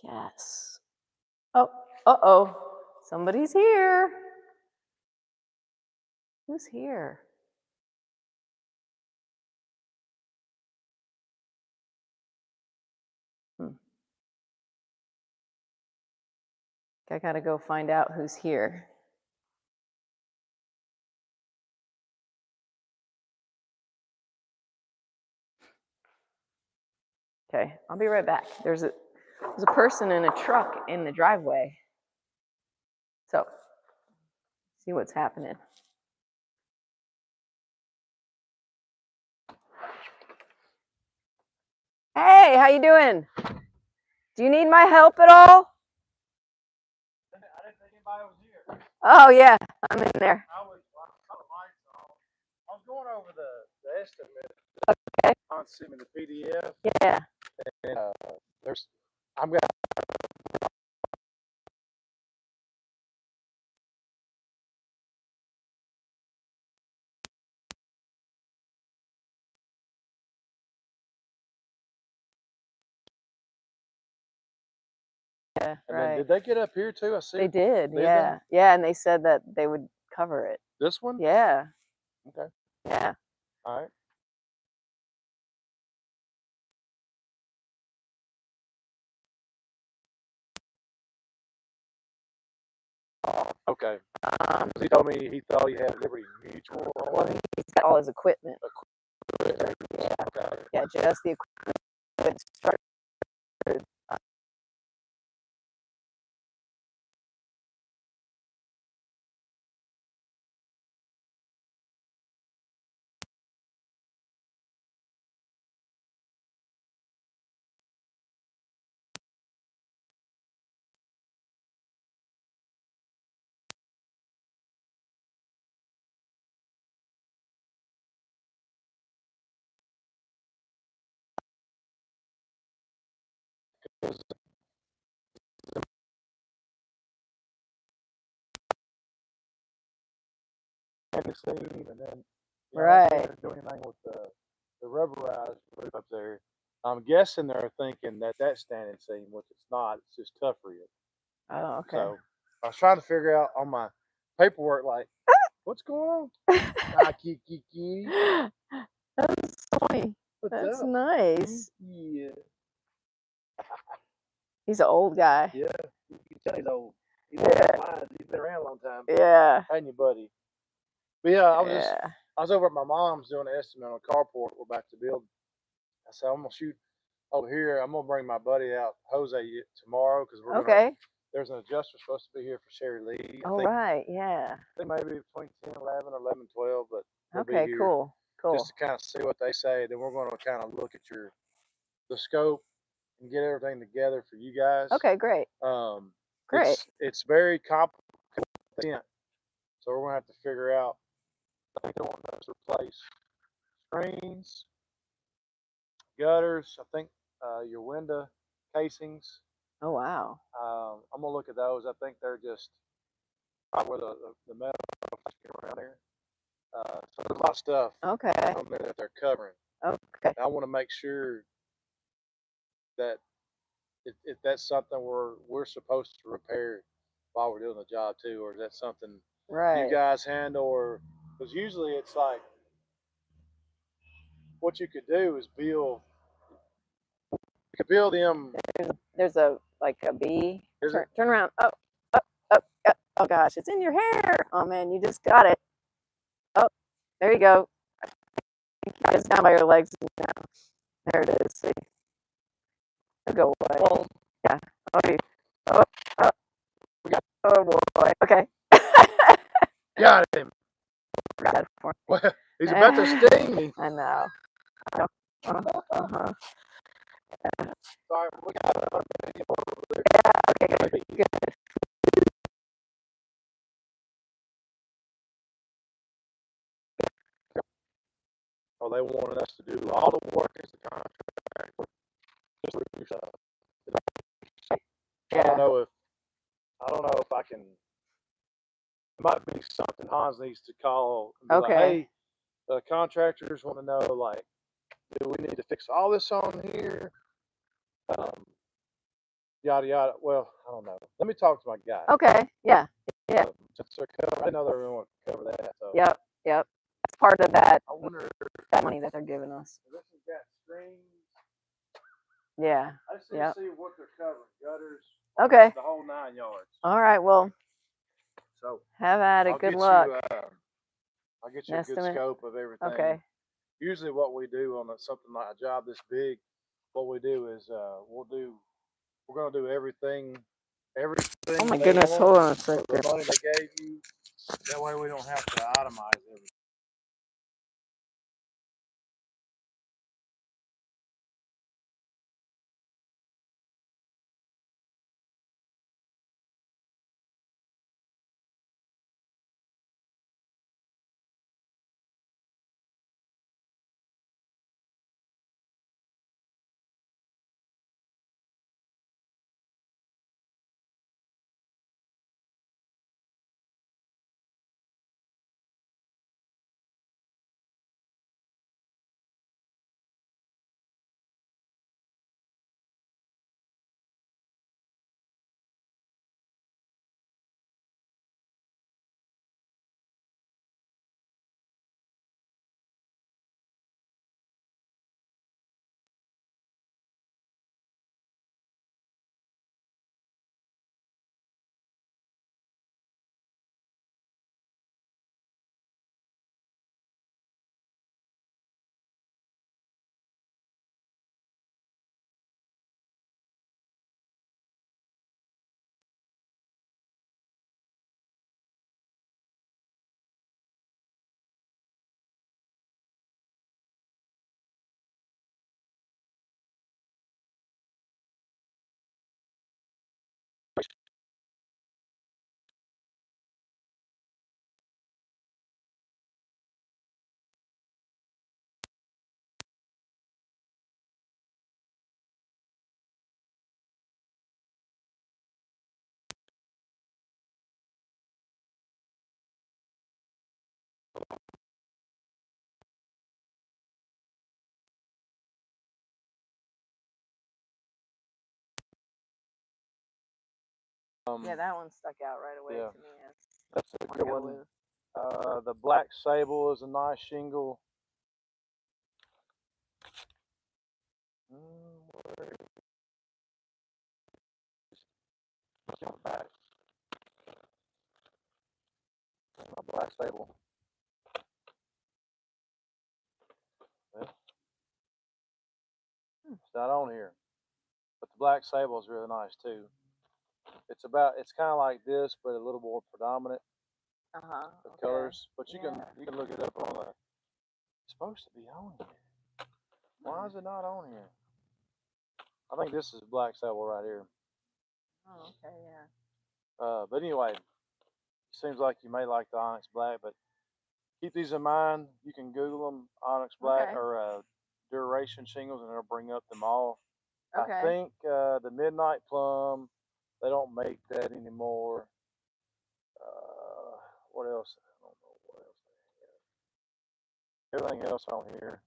Yes. Oh, uh-oh. Somebody's here. Who's here? I gotta go find out who's here. Okay, I'll be right back. There's a person in a truck in the driveway. So, see what's happening. Hey, how you doing? Do you need my help at all?
I didn't think anybody was here.
Oh yeah, I'm in there.
I was going over the estimate.
Okay.
On sending the PDF.
Yeah.
And I'm gonna.
Yeah,
And
right.
then, did they get up here too? I see.
They did,
Did
yeah.
they?
Yeah, and they said that they would cover it.
This one?
Yeah.
Okay.
Yeah.
All right. Okay. He told me he thought he had Liberty Mutual.
Well, he's got all his equipment.
Yeah. Okay.
Yeah, just the equipment.
And then
Right.
They didn't do anything with the rubberized roof up there. I'm guessing they're thinking that that's standing seam, which it's not. It's just tough rib.
Oh, okay.
So I was trying to figure out on my paperwork, like, what's going on? Kiki.
That's funny.
What's
That's
up?
nice.
Yeah.
He's an old guy.
Yeah. You can tell he's old. He's been around a long time.
Yeah.
Ain't you, buddy? But yeah,
Yeah.
I was over at my mom's doing an estimate on a carport we're about to build. I said, I'm gonna shoot over here. I'm gonna bring my buddy out, Jose, tomorrow because we're gonna
Okay.
there's an adjuster supposed to be here for Sherry Lee.
Oh, right. Yeah.
I think maybe between 10:11 or 11:12, but they'll be
Okay,
here
cool. Cool.
just to kind of see what they say. Then we're going to kind of look at the scope and get everything together for you guys.
Okay, great. Great.
It's very complicated, so we're going to have to figure out. I think they want us to replace screens, gutters. I think your window casings.
Oh, wow.
I'm gonna look at those. I think they're just right where the metal around there. So there's a lot of stuff
Okay.
on there that they're covering.
Okay.
And I want to make sure that if that's something we're supposed to repair while we're doing the job too, or is that something
Right.
you guys handle? Or because usually it's like what you could do is build. You could build them.
There's a like a bee. Turn around. Oh, oh, oh, oh, oh gosh, it's in your hair. Oh man, you just got it. Oh, there you go. It's down by your legs now. There it is. See, it'll go away.
Oh,
yeah. Okay. Oh, oh, oh boy. Okay.
got him. Well, he's about to sting me.
I know. Uh-huh.
Sorry, we got another video over there.
Yeah. Okay. Good.
Oh, they wanted us to do all the work as a contractor.
Yeah.
I don't know if I can. It might be something Hans needs to call. And be
Okay.
like, hey, the contractors want to know, like, do we need to fix all this on here? Yada yada. Well, I don't know. Let me talk to my guy.
Okay. Yeah. Yeah.
I know they're going to cover that. So.
Yep. Yep. That's part of that.
I wonder
that money that they're giving us.
This has got screens.
Yeah.
I just need to see what they're covering. Gutters.
Okay.
The whole 9 yards.
All right. Well.
So.
Have at it. Good luck.
I'll get you a good scope of everything.
Okay.
Usually, what we do on something like a job this big, what we do is we're gonna do everything.
Oh my goodness! Hold on a second.
The money they gave you. That way, we don't have to itemize everything.
Yeah, that one stuck out right away to me.
That's a good one. The Black Sable is a nice shingle. Black Sable. Well, it's not on here, but the Black Sable is really nice too. it's kind of like this, but a little more predominant with
Okay.
colors. But you
Yeah.
can look it up on the. It's supposed to be on here. Why is it not on here? I think this is black sable right here.
Oh, okay, yeah.
But anyway, seems like you may like the onyx black, but keep these in mind. You can Google them, onyx black
Okay.
or duration shingles, and it'll bring up them all. I
Okay.
think the midnight plum, they don't make that anymore. What else? I don't know what else they have. Everything else on here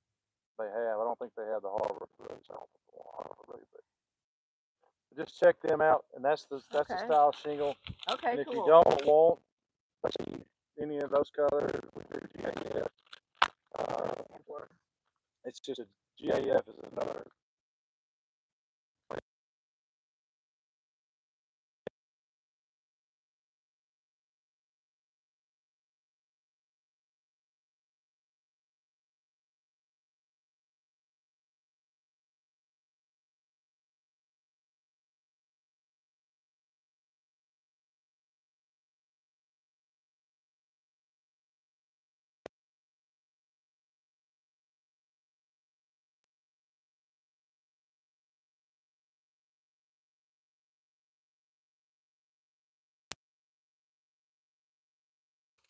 they have. I don't think they have the Harbor Blues. I don't think they want Harbor Blue, but just check them out. And that's the
Okay.
style shingle.
Okay,
And if you
cool.
don't want any of those colors, we do GAF. It's just a GAF is another.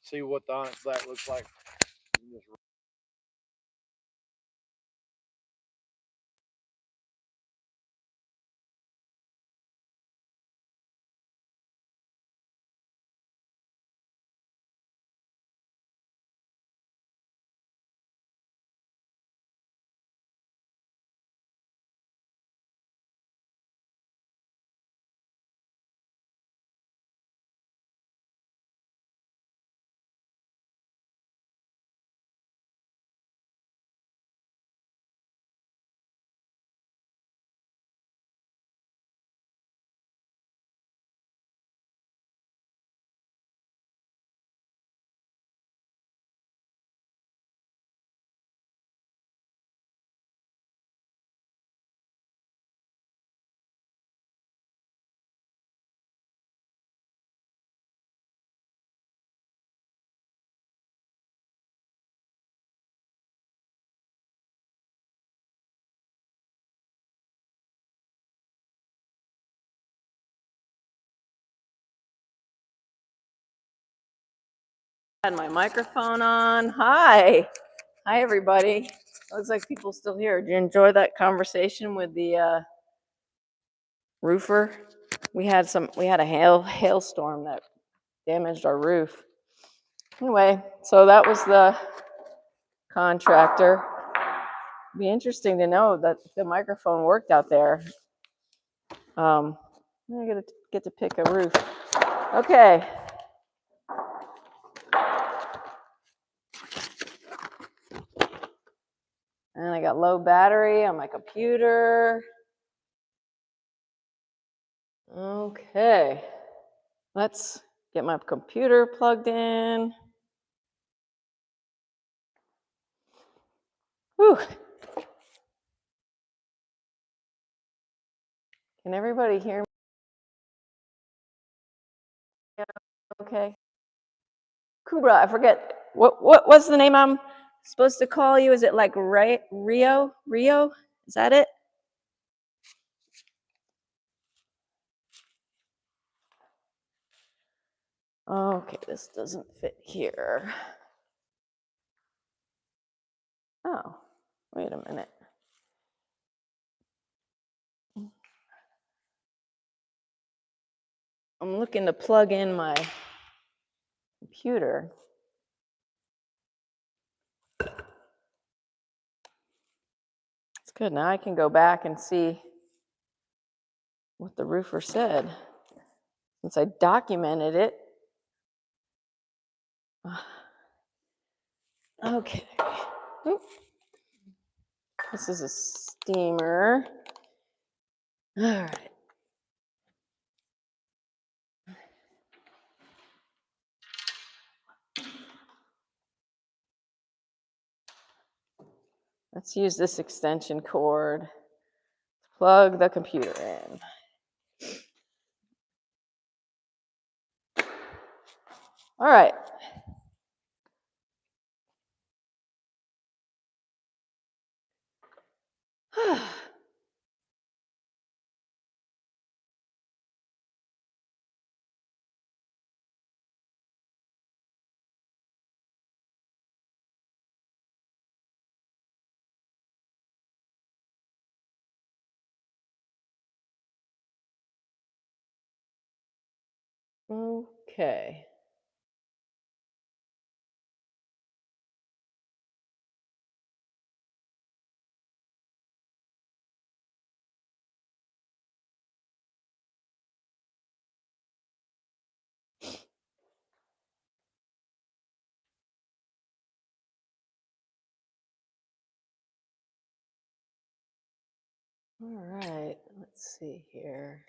See what the onyx black looks like.
Had my microphone on. Hi. Hi, everybody. Looks like people still here. Did you enjoy that conversation with the roofer? We had a hailstorm that damaged our roof. Anyway, so that was the contractor. Be interesting to know that the microphone worked out there. I'm gonna get to pick a roof. Okay. And I got low battery on my computer. Okay. Let's get my computer plugged in. Whew. Can everybody hear me? Okay. Kubra, I forget. What's the name I'm supposed to call you? Is it like Rio? Rio? Is that it? Okay, this doesn't fit here. Oh, wait a minute. I'm looking to plug in my computer. It's good. Now I can go back and see what the roofer said. Since I documented it. Okay. Oop. This is a steamer. All right. Let's use this extension cord to plug the computer in. All right. Okay. All right, let's see here.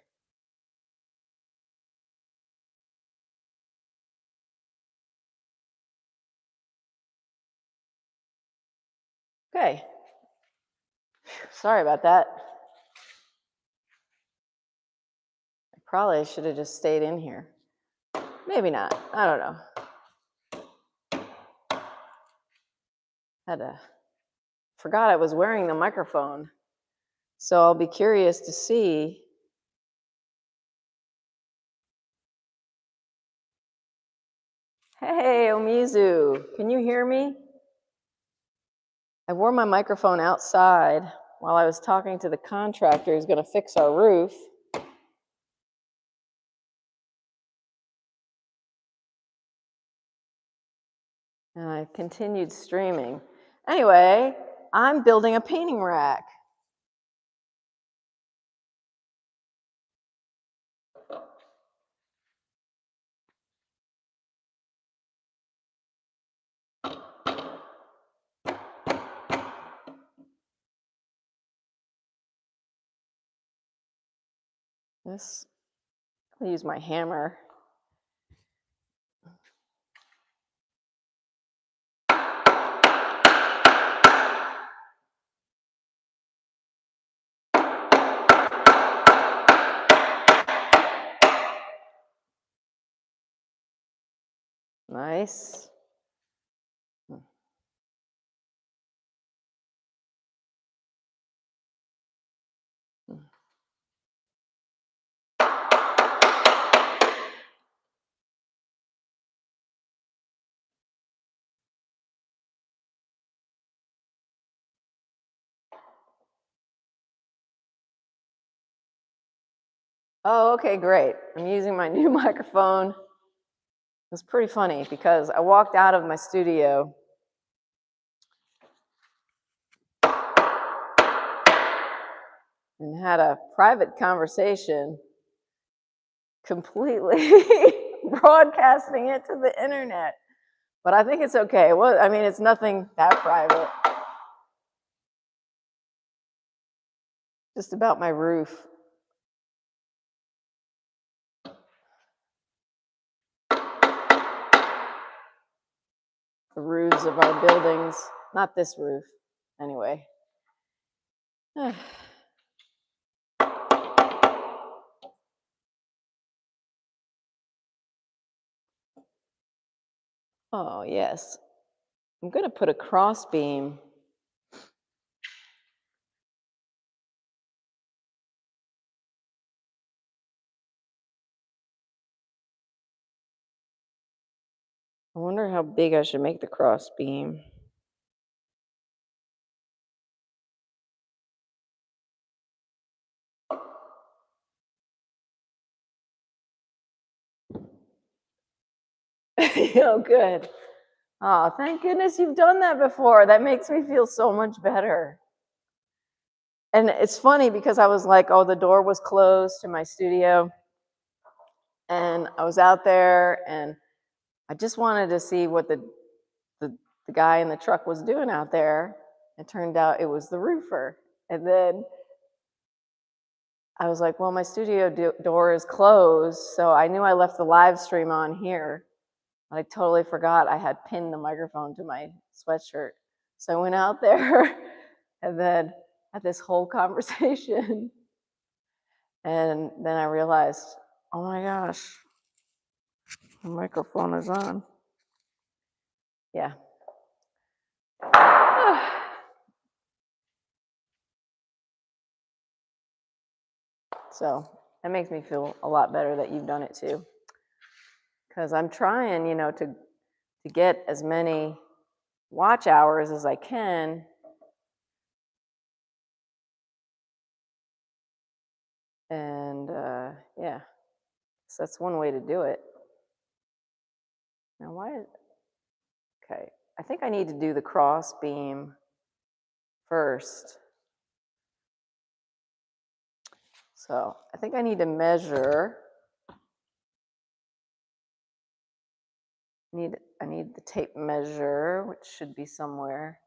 Okay. Sorry about that. I probably should have just stayed in here. Maybe not. I don't know. Forgot I was wearing the microphone. So I'll be curious to see. Hey, Omizu, can you hear me? I wore my microphone outside while I was talking to the contractor who's going to fix our roof. And I continued streaming. Anyway, I'm building a painting rack. I'll use my hammer. Nice. Oh, okay, great. I'm using my new microphone. It was pretty funny because I walked out of my studio and had a private conversation, completely broadcasting it to the internet. But I think it's okay. Well, I mean, it's nothing that private. Just about my roof. The roofs of our buildings. Not this roof, anyway. Oh, yes. I'm going to put a cross beam. I wonder how big I should make the cross beam. Oh, good. Oh, thank goodness you've done that before. That makes me feel so much better. And it's funny because I was like, oh, the door was closed to my studio. And I was out there and I just wanted to see what the guy in the truck was doing out there. It turned out it was the roofer. And then I was like, well, my studio door is closed. So I knew I left the live stream on here. I totally forgot I had pinned the microphone to my sweatshirt. So I went out there and then had this whole conversation. And then I realized, oh my gosh, The microphone is on. Yeah. So that makes me feel a lot better that you've done it too. Because I'm trying, you know, to get as many watch hours as I can. And yeah, so that's one way to do it. Now, okay, I think I need to do the cross beam first. So I think I need to measure. I need the tape measure, which should be somewhere.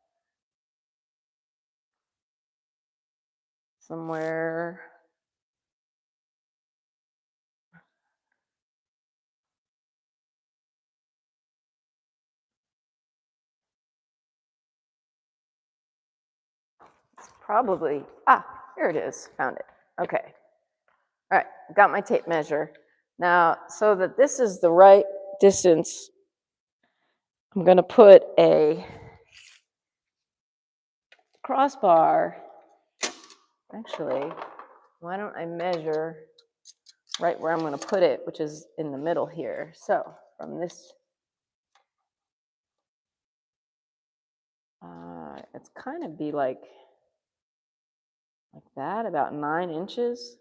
It's probably, here it is, found it. Okay. All right, got my tape measure. Now, so that this is the right distance, I'm gonna put a crossbar. Actually, why don't I measure right where I'm gonna put it, which is in the middle here. So from this, it's kind of be like that, about 9 inches.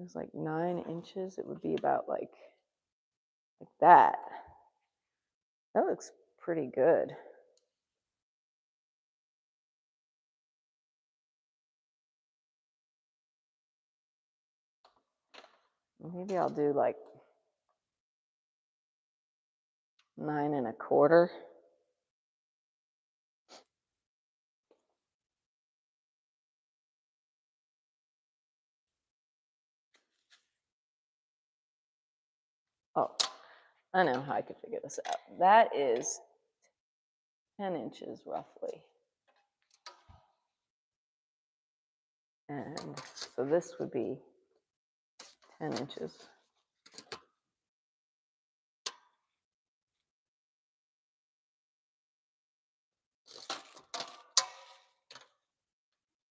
It's like 9 inches. It would be about like that. That looks pretty good. Maybe I'll do like 9 1/4. Oh, I know how I could figure this out. That is 10 inches roughly. And so this would be 10 inches.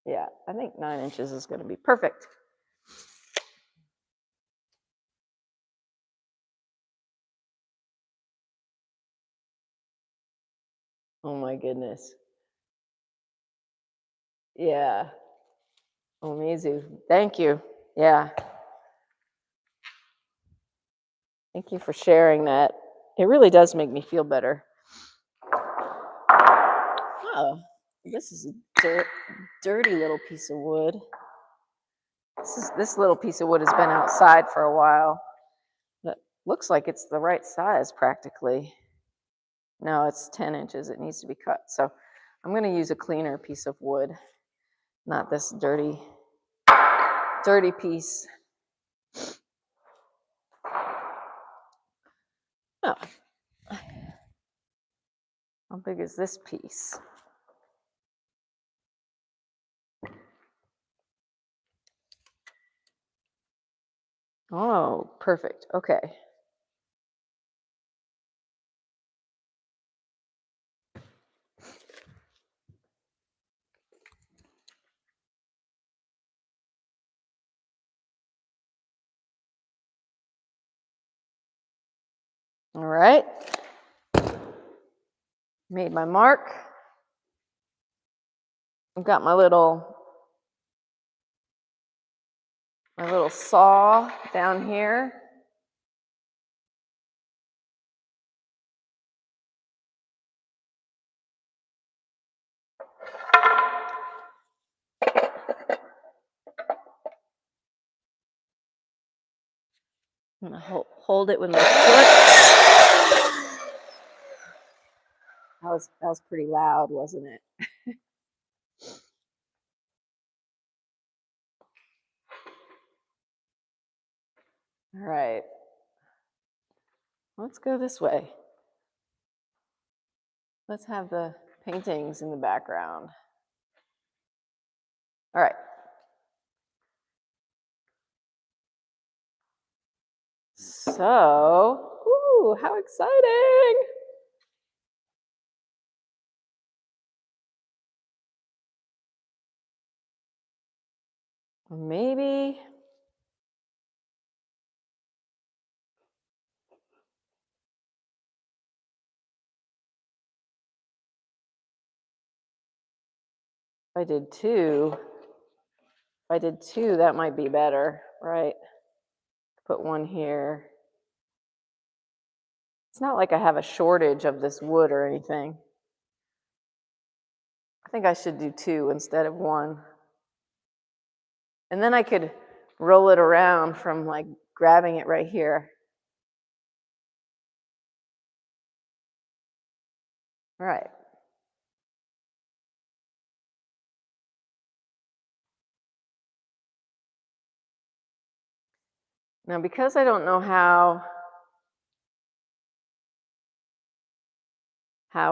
Yeah, I think 9 inches is going to be perfect. Oh my goodness. Yeah. Amazing. Thank you. Yeah. Thank you for sharing that. It really does make me feel better. Oh, this is a dirty little piece of wood. This little piece of wood has been outside for a while. But looks like it's the right size practically. No, it's 10 inches. It needs to be cut. So I'm going to use a cleaner piece of wood, not this dirty piece. Oh. How big is this piece? Oh, perfect. Okay. All right. Made my mark. I've got my little saw down here. I'm gonna hold it with my foot. That was pretty loud, wasn't it? All right. Let's go this way. Let's have the paintings in the background. All right. So, ooh, how exciting! Maybe if I did two, that might be better, right? Put one here. It's not like I have a shortage of this wood or anything. I think I should do two instead of one. And then I could roll it around from like grabbing it right here. Right. Now, because I don't know how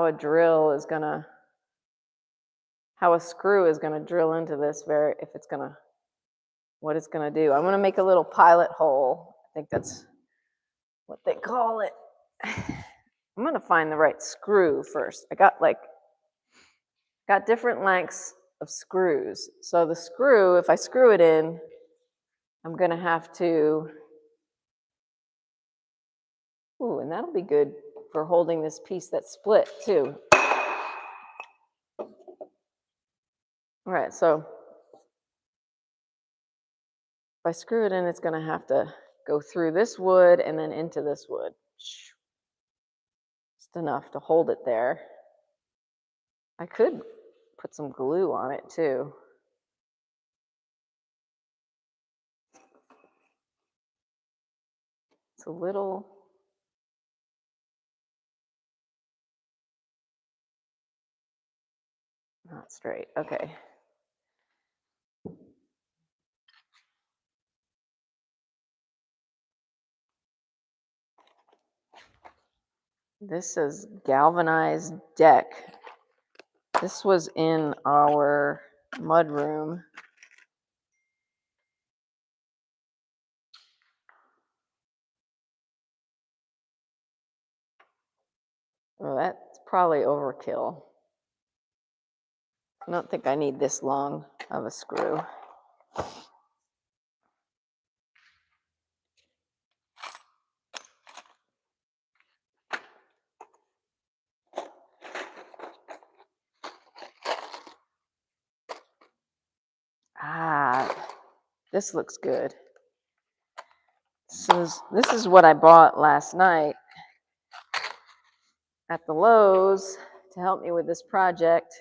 a drill is gonna, how a screw is gonna drill into this, if it's gonna, what it's gonna do. I'm gonna make a little pilot hole. I think that's what they call it. I'm gonna find the right screw first. I got different lengths of screws. So the screw, if I screw it in, I'm gonna have to, ooh, and that'll be good for holding this piece that's split too. All right, so if I screw it in, it's gonna have to go through this wood and then into this wood. Just enough to hold it there. I could put some glue on it too. It's a little, not straight, okay. This says galvanized deck. This was in our mud room. Well, that's probably overkill. I don't think I need this long of a screw. Ah, this looks good. This is what I bought last night at the Lowe's to help me with this project.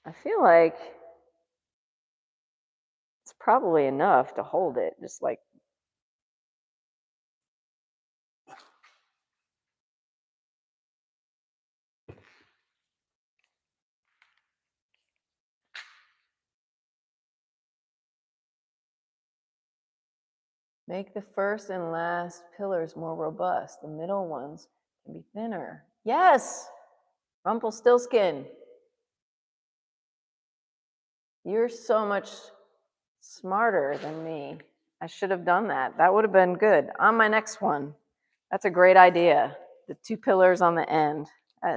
I feel like it's probably enough to hold it, just like, make the first and last pillars more robust. The middle ones can be thinner. Yes, Rumpelstiltskin. You're so much smarter than me. I should have done that. That would have been good. On my next one. That's a great idea. The two pillars on the end. That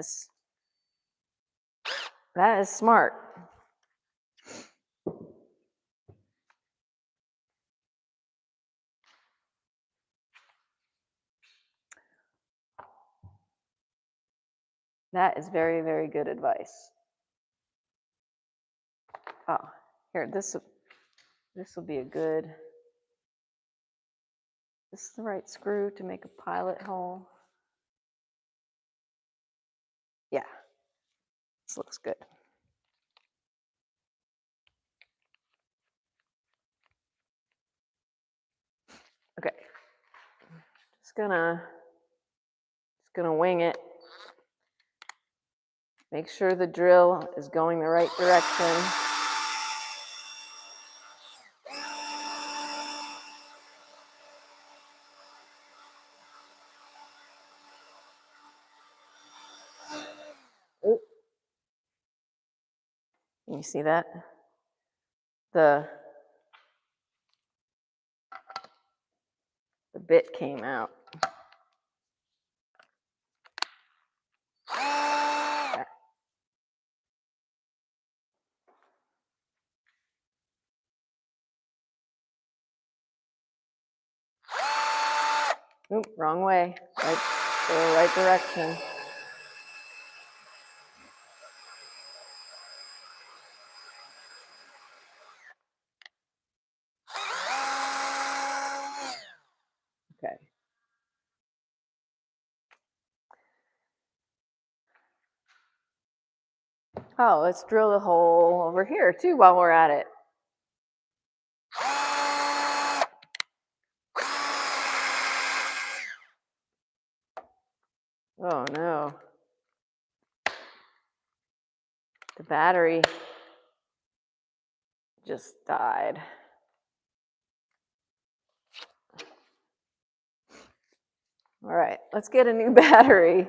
is smart. That is very, very good advice. Oh, here, this will be a good, this is the right screw to make a pilot hole. Yeah, this looks good. Okay, just gonna wing it. Make sure the drill is going the right direction. Ooh, Can you see that? The bit came out. Oop, wrong way. Right, go right direction. Okay. Oh, let's drill the hole over here too while we're at it. Oh no. The battery just died. All right, let's get a new battery.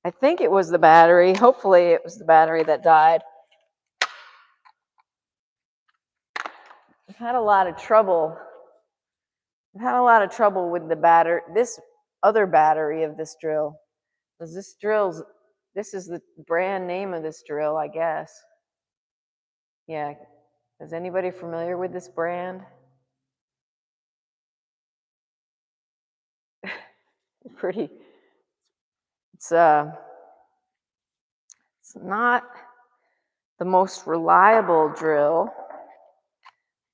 I think it was the battery. Hopefully it was the battery that died. I've had a lot of trouble. I've had a lot of trouble with the this other battery of this drill. Because this is the brand name of this drill, I guess. Yeah. Is anybody familiar with this brand? Pretty. It's not the most reliable drill,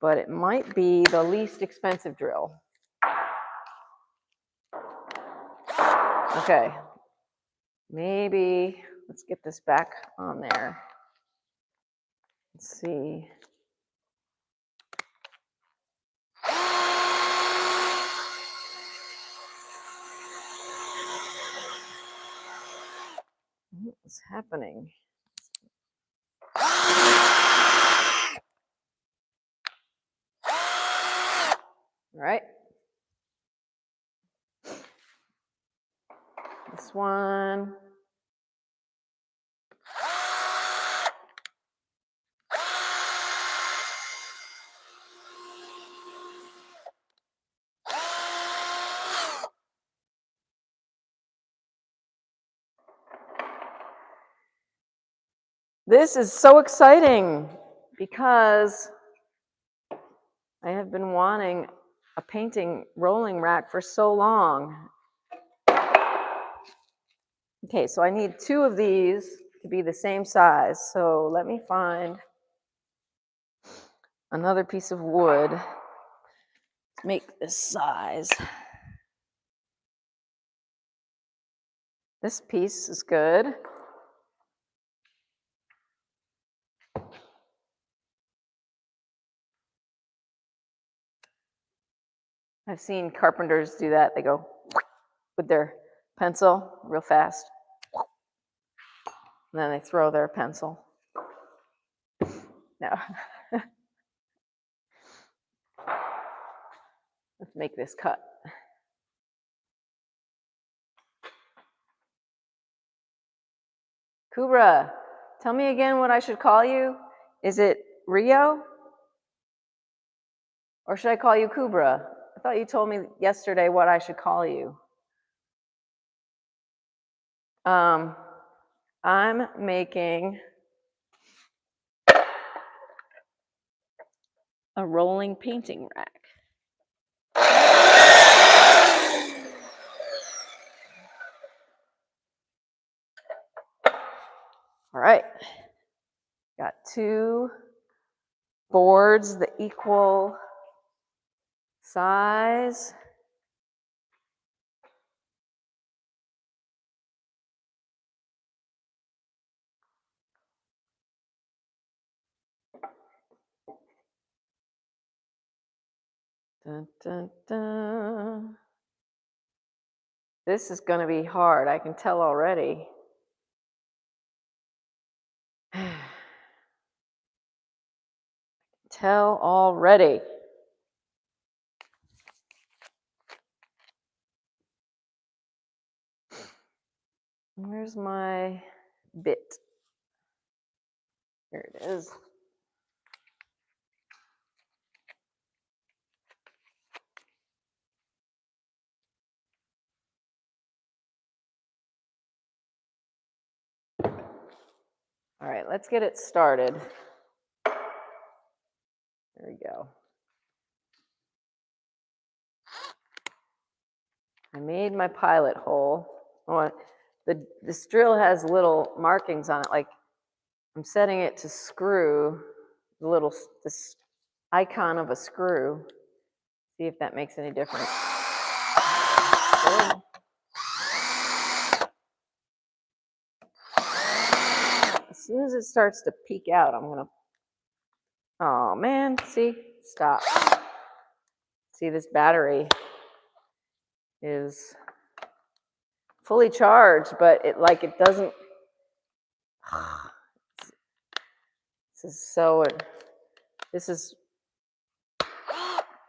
but it might be the least expensive drill. Okay. Maybe let's get this back on there. Let's see. What's happening? All right. This one. This is so exciting because I have been wanting a painting rolling rack for so long. Okay, so I need 2 of these to be the same size. So let me find another piece of wood to make this size. This piece is good. I've seen carpenters do that. They go with their pencil real fast. And then they throw their pencil. No. Let's make this cut. Kubra, tell me again what I should call you. Is it Rio? Or should I call you Kubra? I thought you told me yesterday what I should call you. I'm making a rolling painting rack. All right. Got 2 boards the equal size. Dun, dun, dun. This is going to be hard. I can tell already. Tell already. Where's my bit? Here it is. All right, let's get it started. There we go. I made my pilot hole. Oh, this drill has little markings on it, like I'm setting it to screw this icon of a screw. See if that makes any difference. Oh. As soon as it starts to peek out, I'm gonna, oh man, see, stop. See, this battery is fully charged, but it doesn't,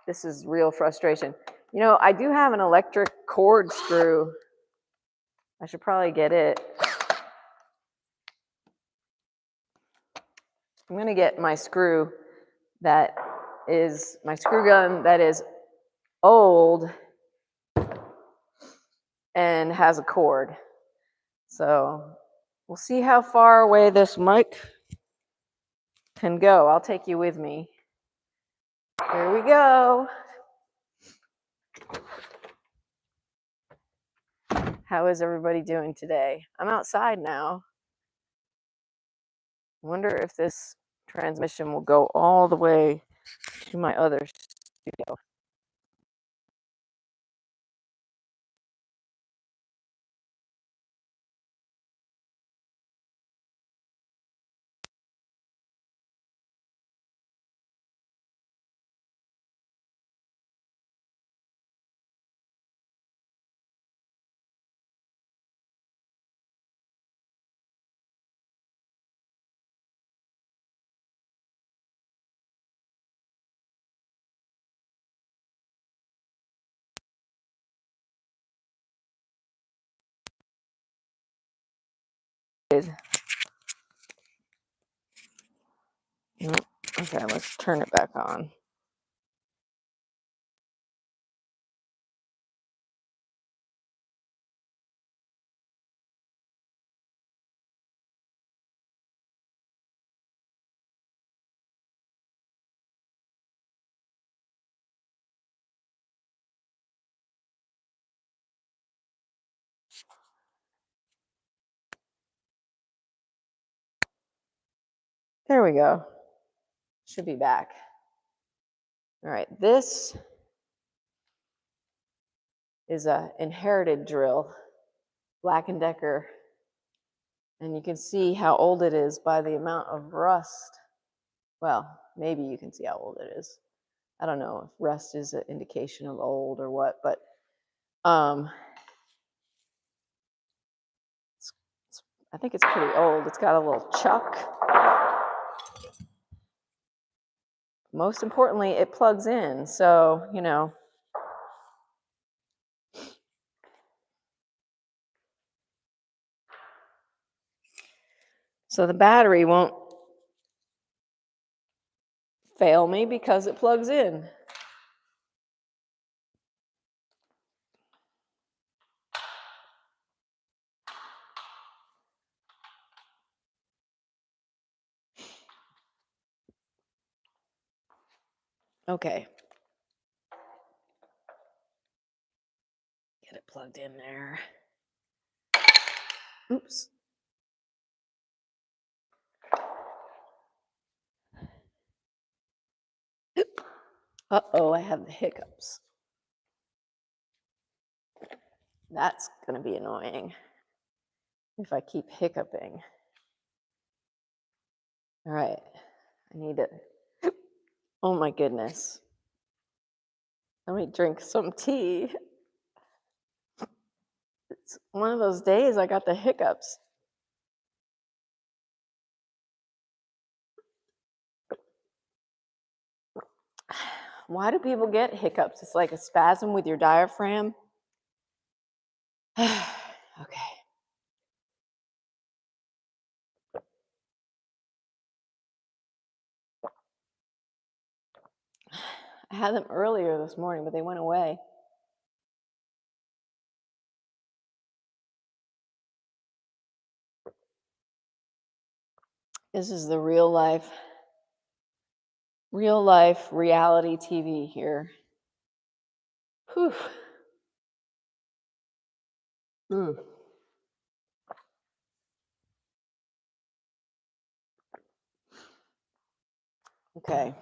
this is real frustration. You know, I do have an electric cord screw. I should probably get it. I'm gonna get my screw that is, my screw gun that is old and has a cord. So we'll see how far away this mic can go. I'll take you with me. Here we go. How is everybody doing today? I'm outside now. I wonder if this transmission will go all the way to my other studio. Okay, let's turn it back on. There we go. Should be back. All right, this is a inherited drill, Black & Decker. And you can see how old it is by the amount of rust. Well, maybe you can see how old it is. I don't know if rust is an indication of old or what, but I think it's pretty old. It's got a little chuck. Most importantly, it plugs in, so, you know. So the battery won't fail me because it plugs in. Okay. Get it plugged in there. Oops. Uh-oh, I have the hiccups. That's going to be annoying if I keep hiccuping. All right, I need to, oh my goodness. Let me drink some tea. It's one of those days I got the hiccups. Why do people get hiccups? It's like a spasm with your diaphragm. Okay. I had them earlier this morning, but they went away. This is the real life reality TV here. Whew. Okay.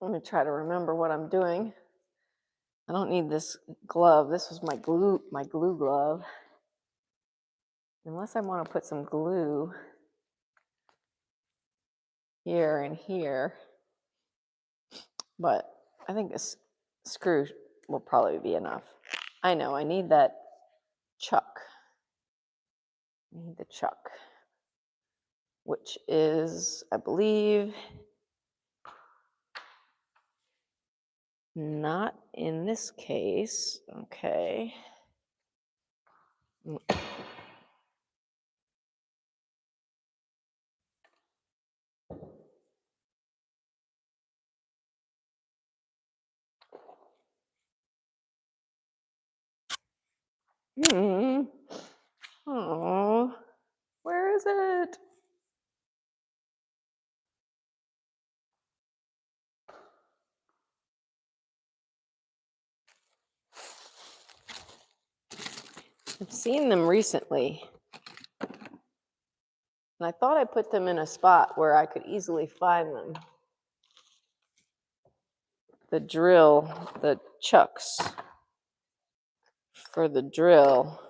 Let me try to remember what I'm doing. I don't need this glove. This was my glue glove. Unless I want to put some glue here and here. But I think this screw will probably be enough. I know, I need that chuck. I need the chuck, which is, I believe, not in this case. Okay. Oh, where is it? I've seen them recently. And I thought I put them in a spot where I could easily find them. The drill, the chucks for the drill.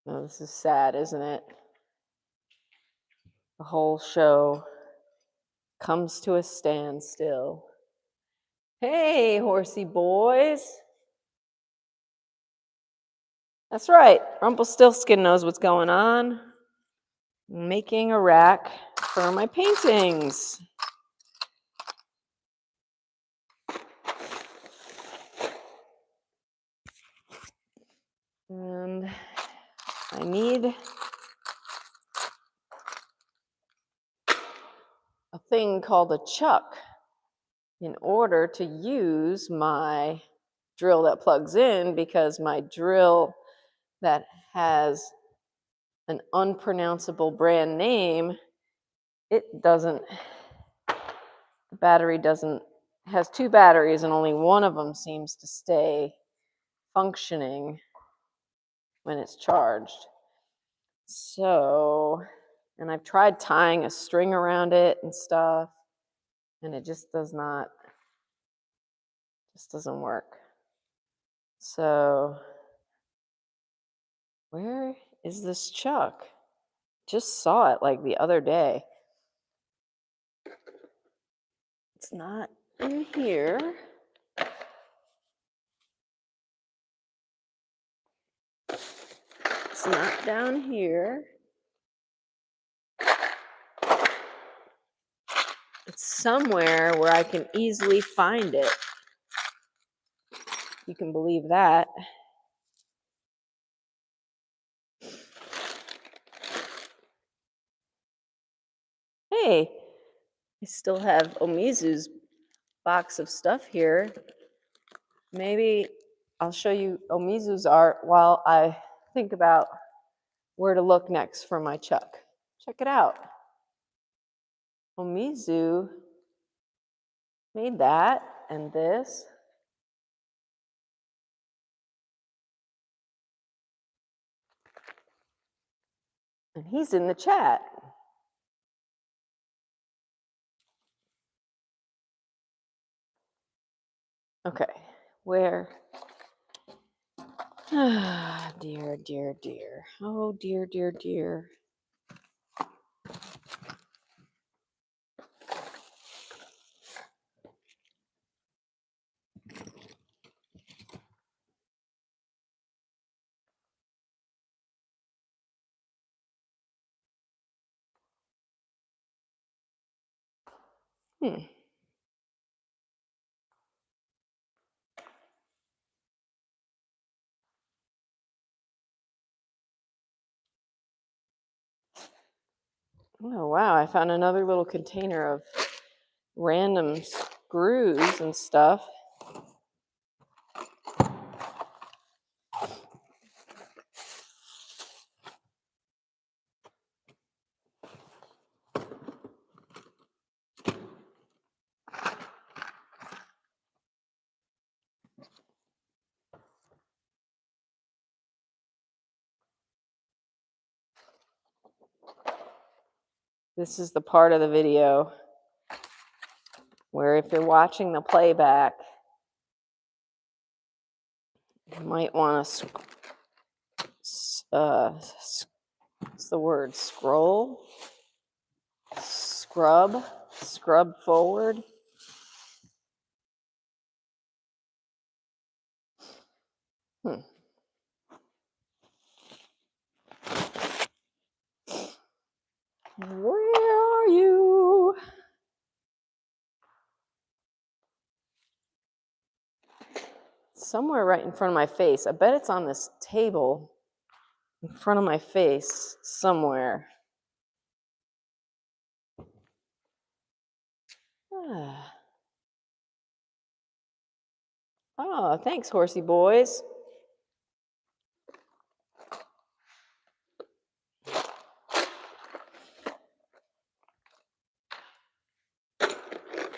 Oh, this is sad, isn't it? The whole show comes to a standstill. Hey, horsey boys. That's right, Rumpelstiltskin knows what's going on. I'm making a rack for my paintings. And I need a thing called a chuck in order to use my drill that plugs in, because my drill that has an unpronounceable brand name, it doesn't, the battery doesn't, has two batteries and only one of them seems to stay functioning when it's charged. So, and I've tried tying a string around it and stuff, and it just doesn't work. So, where is this chuck? Just saw it like the other day. It's not in here. It's not down here. It's somewhere where I can easily find it. You can believe that. Hey, I still have Omizu's box of stuff here. Maybe I'll show you Omizu's art while I think about where to look next for my chuck. Check it out. Omizu made that and this. And he's in the chat. Okay, where? Ah, dear, dear, dear. Oh, dear, dear, dear. Hmm. Oh, wow. I found another little container of random screws and stuff. This is the part of the video where if you're watching the playback, you might want to, what's the word? Scroll? Scrub forward. Where are you? Somewhere right in front of my face. I bet it's on this table in front of my face somewhere. Oh, thanks, horsey boys.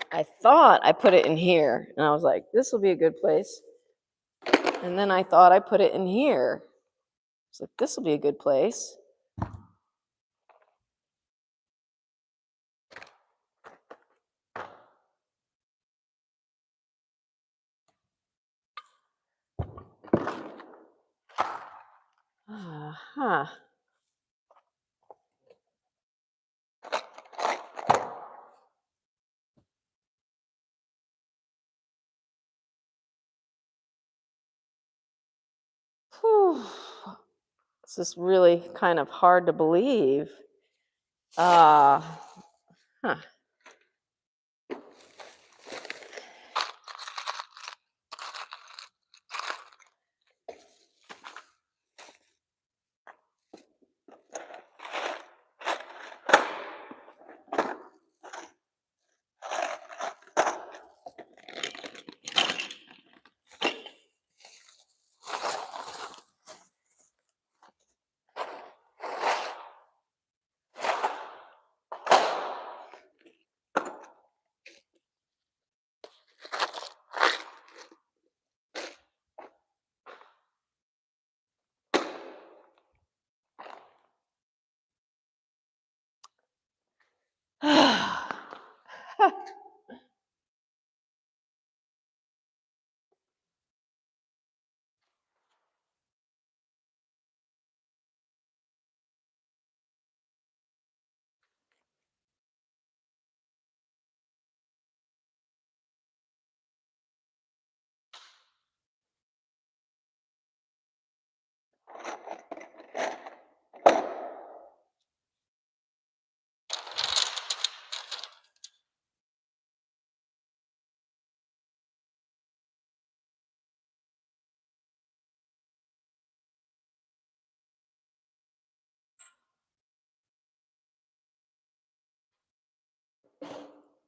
I thought I put it in here, and I was like, this will be a good place. And then I thought I put it in here. So this will be a good place. Huh. Whew. This is really kind of hard to believe. Huh.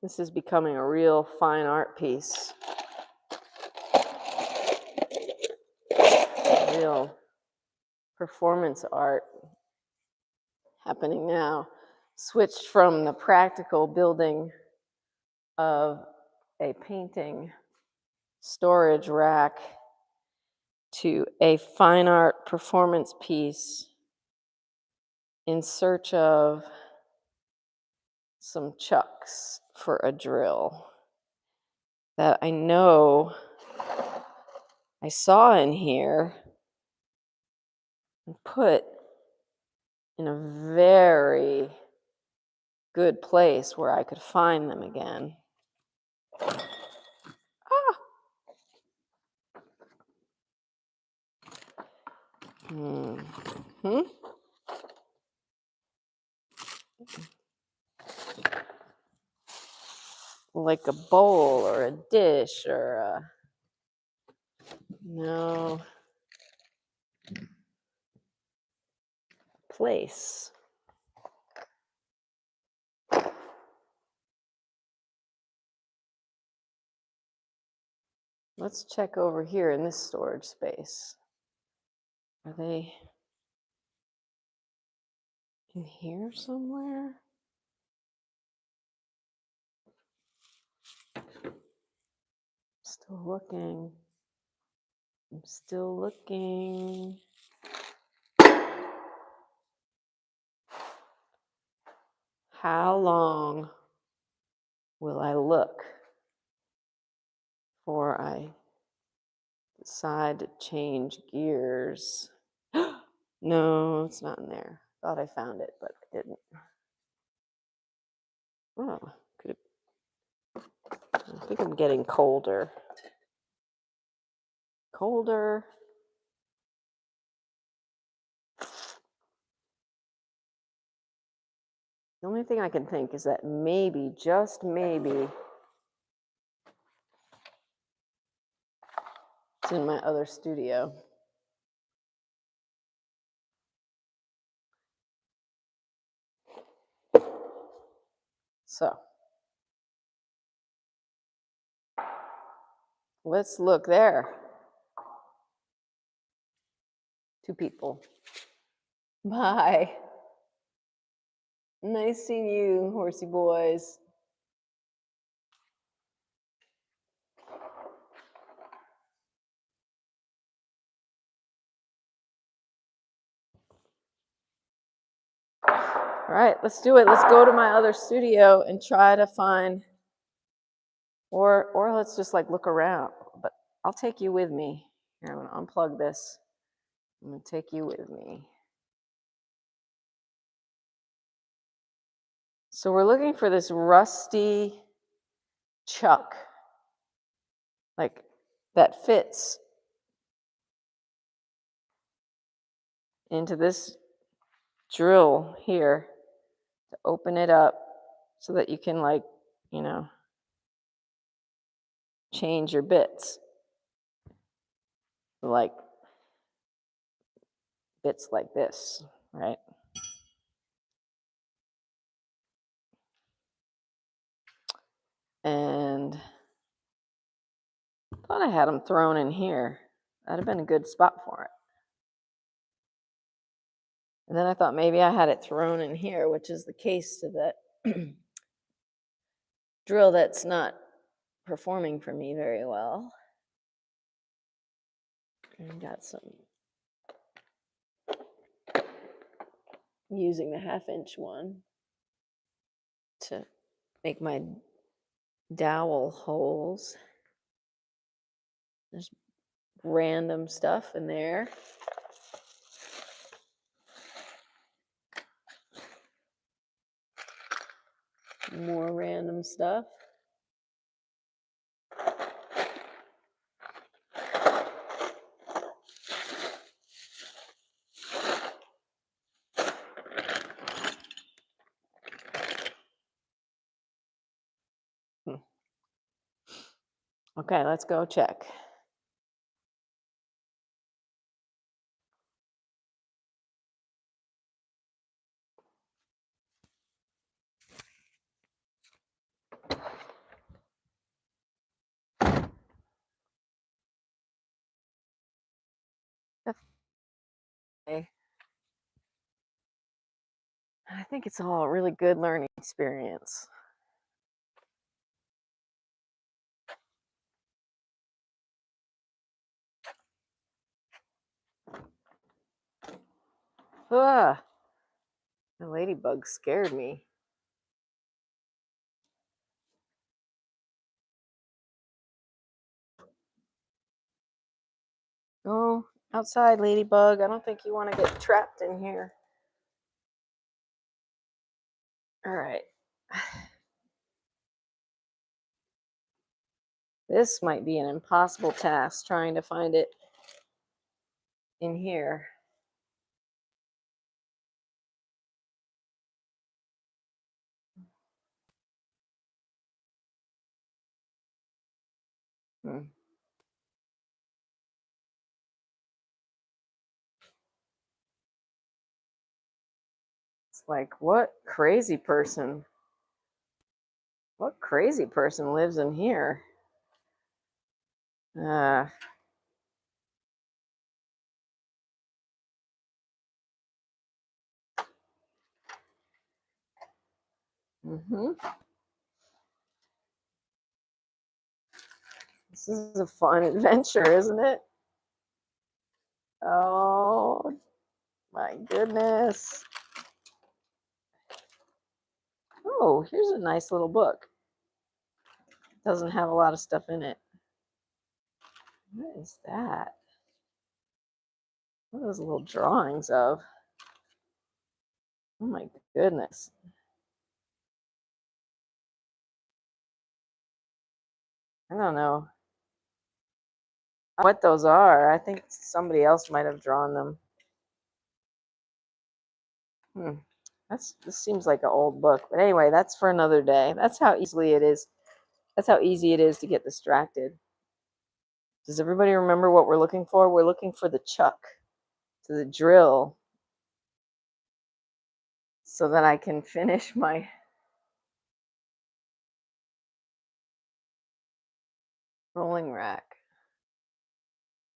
This is becoming a real fine art piece. Real performance art happening now. Switched from the practical building of a painting storage rack to a fine art performance piece in search of some chucks for a drill that I know I saw in here and put in a very good place where I could find them again. Hmm. like a bowl or a dish or a, no, place. Let's check over here in this storage space. Are they in here somewhere? Still looking. I'm still looking. How long will I look before I decide to change gears? No, it's not in there. Thought I found it, but I didn't. Oh, could it, I think I'm getting colder. Colder. The only thing I can think is that maybe, just maybe, it's in my other studio. So, let's look there. 2 people. Bye. Nice seeing you, horsey boys. All right, let's do it. Let's go to my other studio and try to find, or let's just like look around. But I'll take you with me. Here, I'm gonna unplug this. I'm gonna take you with me. So we're looking for this rusty chuck, like that fits into this drill here to open it up so that you can, like, you know, change your bits. Like bits like this, right? And I thought I had them thrown in here. That'd have been a good spot for it. And then I thought maybe I had it thrown in here, which is the case to that drill that's not performing for me very well. And got some, using the 1/2-inch one to make my dowel holes. There's random stuff in there. More random stuff. Okay, let's go check. Okay. I think it's all a really good learning experience. Ah, the ladybug scared me. Oh, outside, ladybug. I don't think you want to get trapped in here. All right. This might be an impossible task, trying to find it in here. Like, what crazy person? What crazy person lives in here? Uh, mm-hmm. This is a fun adventure, isn't it? Oh my goodness. Oh, here's a nice little book. Doesn't have a lot of stuff in it. What is that? What are those little drawings of? Oh my goodness. I don't know what those are. I think somebody else might have drawn them. This seems like an old book, but anyway, that's for another day. That's how easily it is. That's how easy it is to get distracted. Does everybody remember what we're looking for? We're looking for the chuck, to the drill, so that I can finish my rolling rack.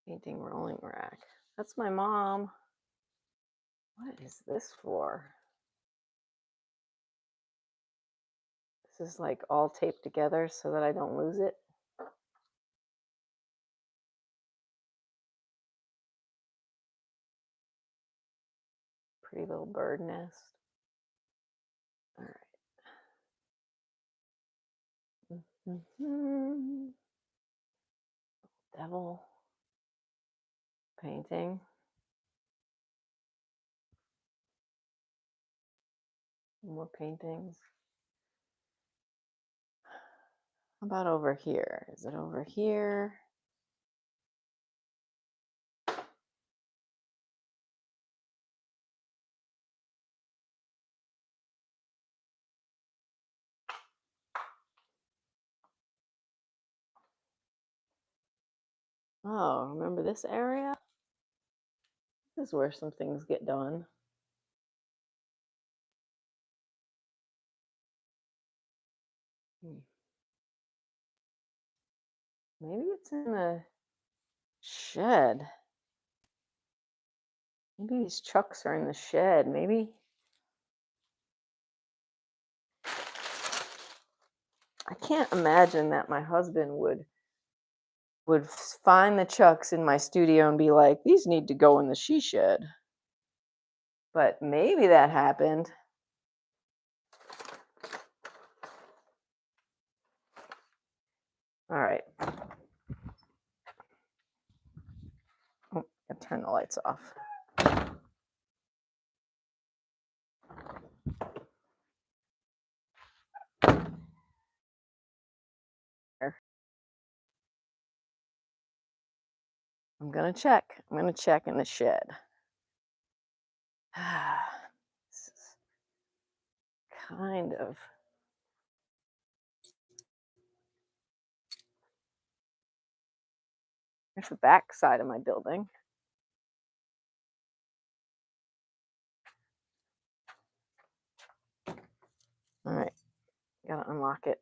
Painting rolling rack. That's my mom. What is this for? This is like all taped together so that I don't lose it. Pretty little bird nest. All right. Mm-hmm. Devil painting. More paintings. How about over here? Is it over here? Oh, remember this area? This is where some things get done. Maybe it's in the shed. Maybe these trucks are in the shed. Maybe. I can't imagine that my husband would find the chucks in my studio and be like, these need to go in the she shed. But maybe that happened. All right. Oh, I turn the lights off. There. I'm gonna check. I'm gonna check in the shed. This is kind of. Here's the back side of my building. All right, gotta unlock it.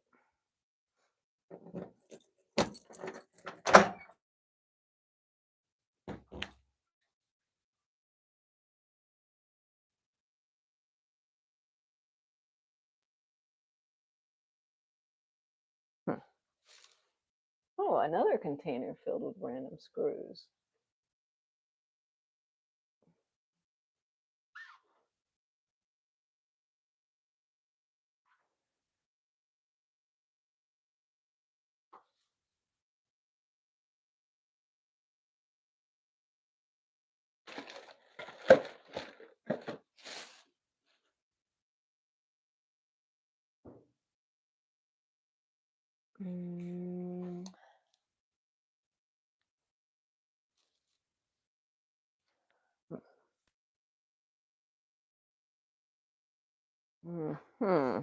Oh, another container filled with random screws. Mm. Hmm.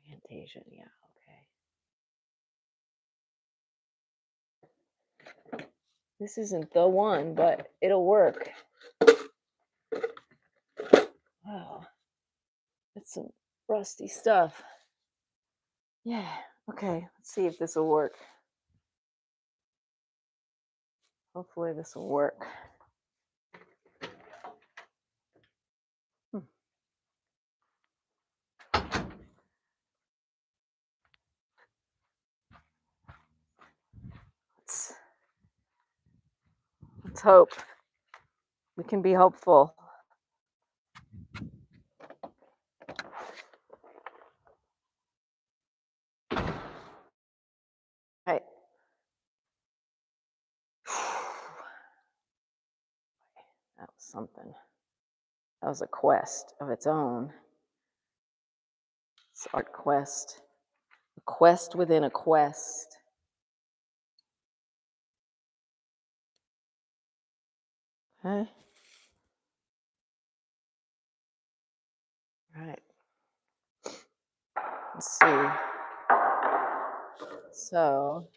Orientation, yeah, okay. This isn't the one, but it'll work. Wow, that's some rusty stuff. Yeah, okay, let's see if this will work. Hopefully this will work. Let's hope. We can be hopeful. Right. That was something. That was a quest of its own. It's art quest. A quest within a quest. Okay. Right. Let's see. So,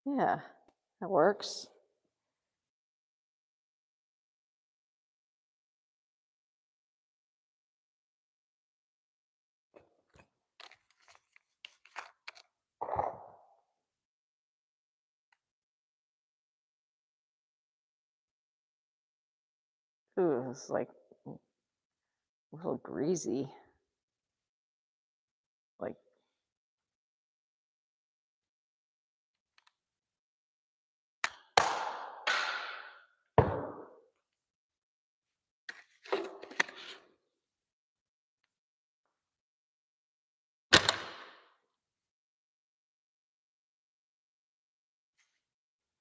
yeah, that works. Ooh, it's like a little greasy. Like,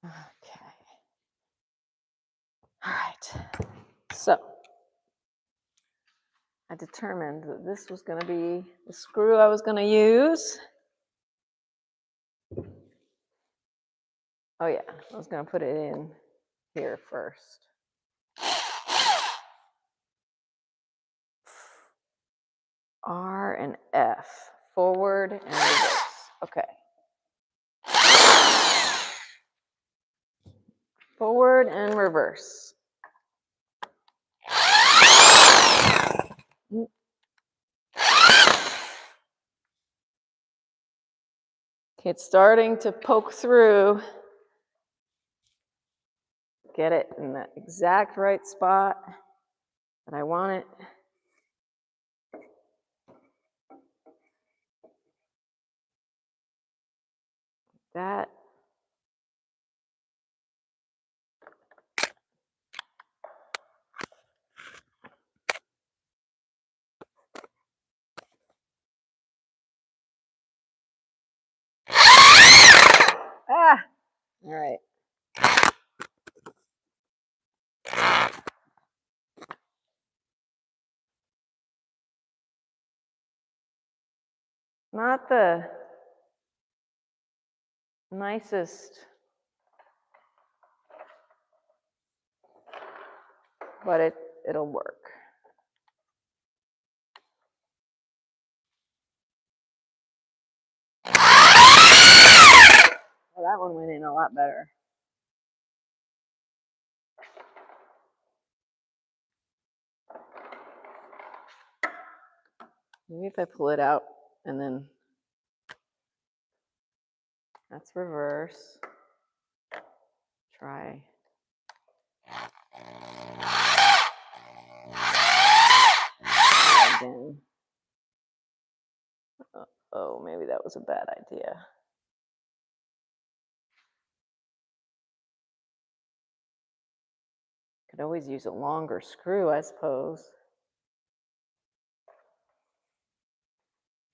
okay. All right. So, I determined that this was going to be the screw I was going to use. Oh yeah, I was going to put it in here first. R and F, forward and reverse. Okay. Forward and reverse. Okay, it's starting to poke through. Get it in the exact right spot that I want it. That. Ah! All right. Not the nicest, but it'll work. Well, that one went in a lot better. Maybe if I pull it out and then that's reverse. Try. Again. Oh, maybe that was a bad idea. Could always use a longer screw, I suppose.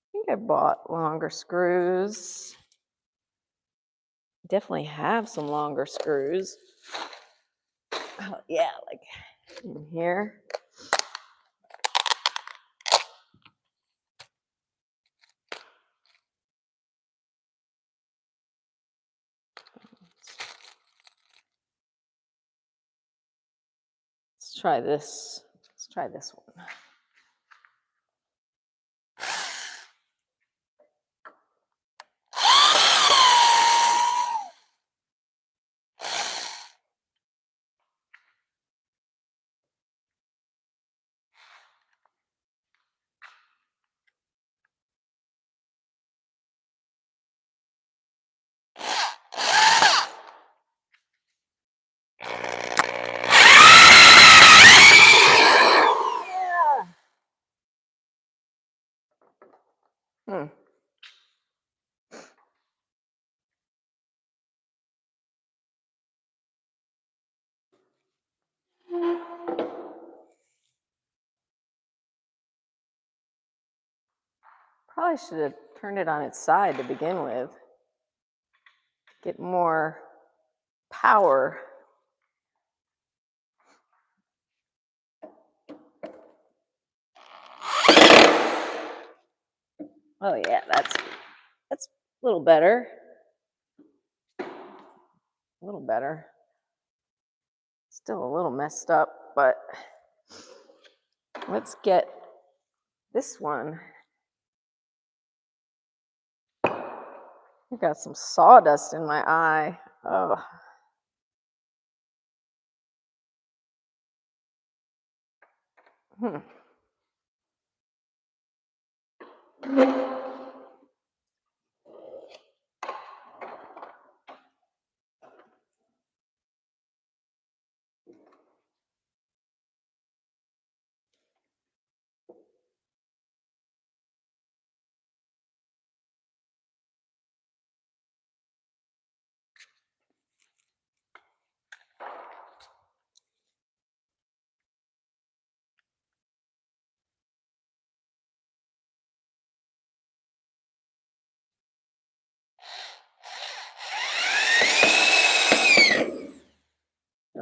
I think I bought longer screws. Definitely have some longer screws. Oh, yeah, like in here. Let's try this. Let's try this one. Hmm. Probably should have turned it on its side to begin with. Get more power. Oh yeah, that's a little better. A little better. Still a little messed up, but let's get this one. I got some sawdust in my eye. Oh. Hmm.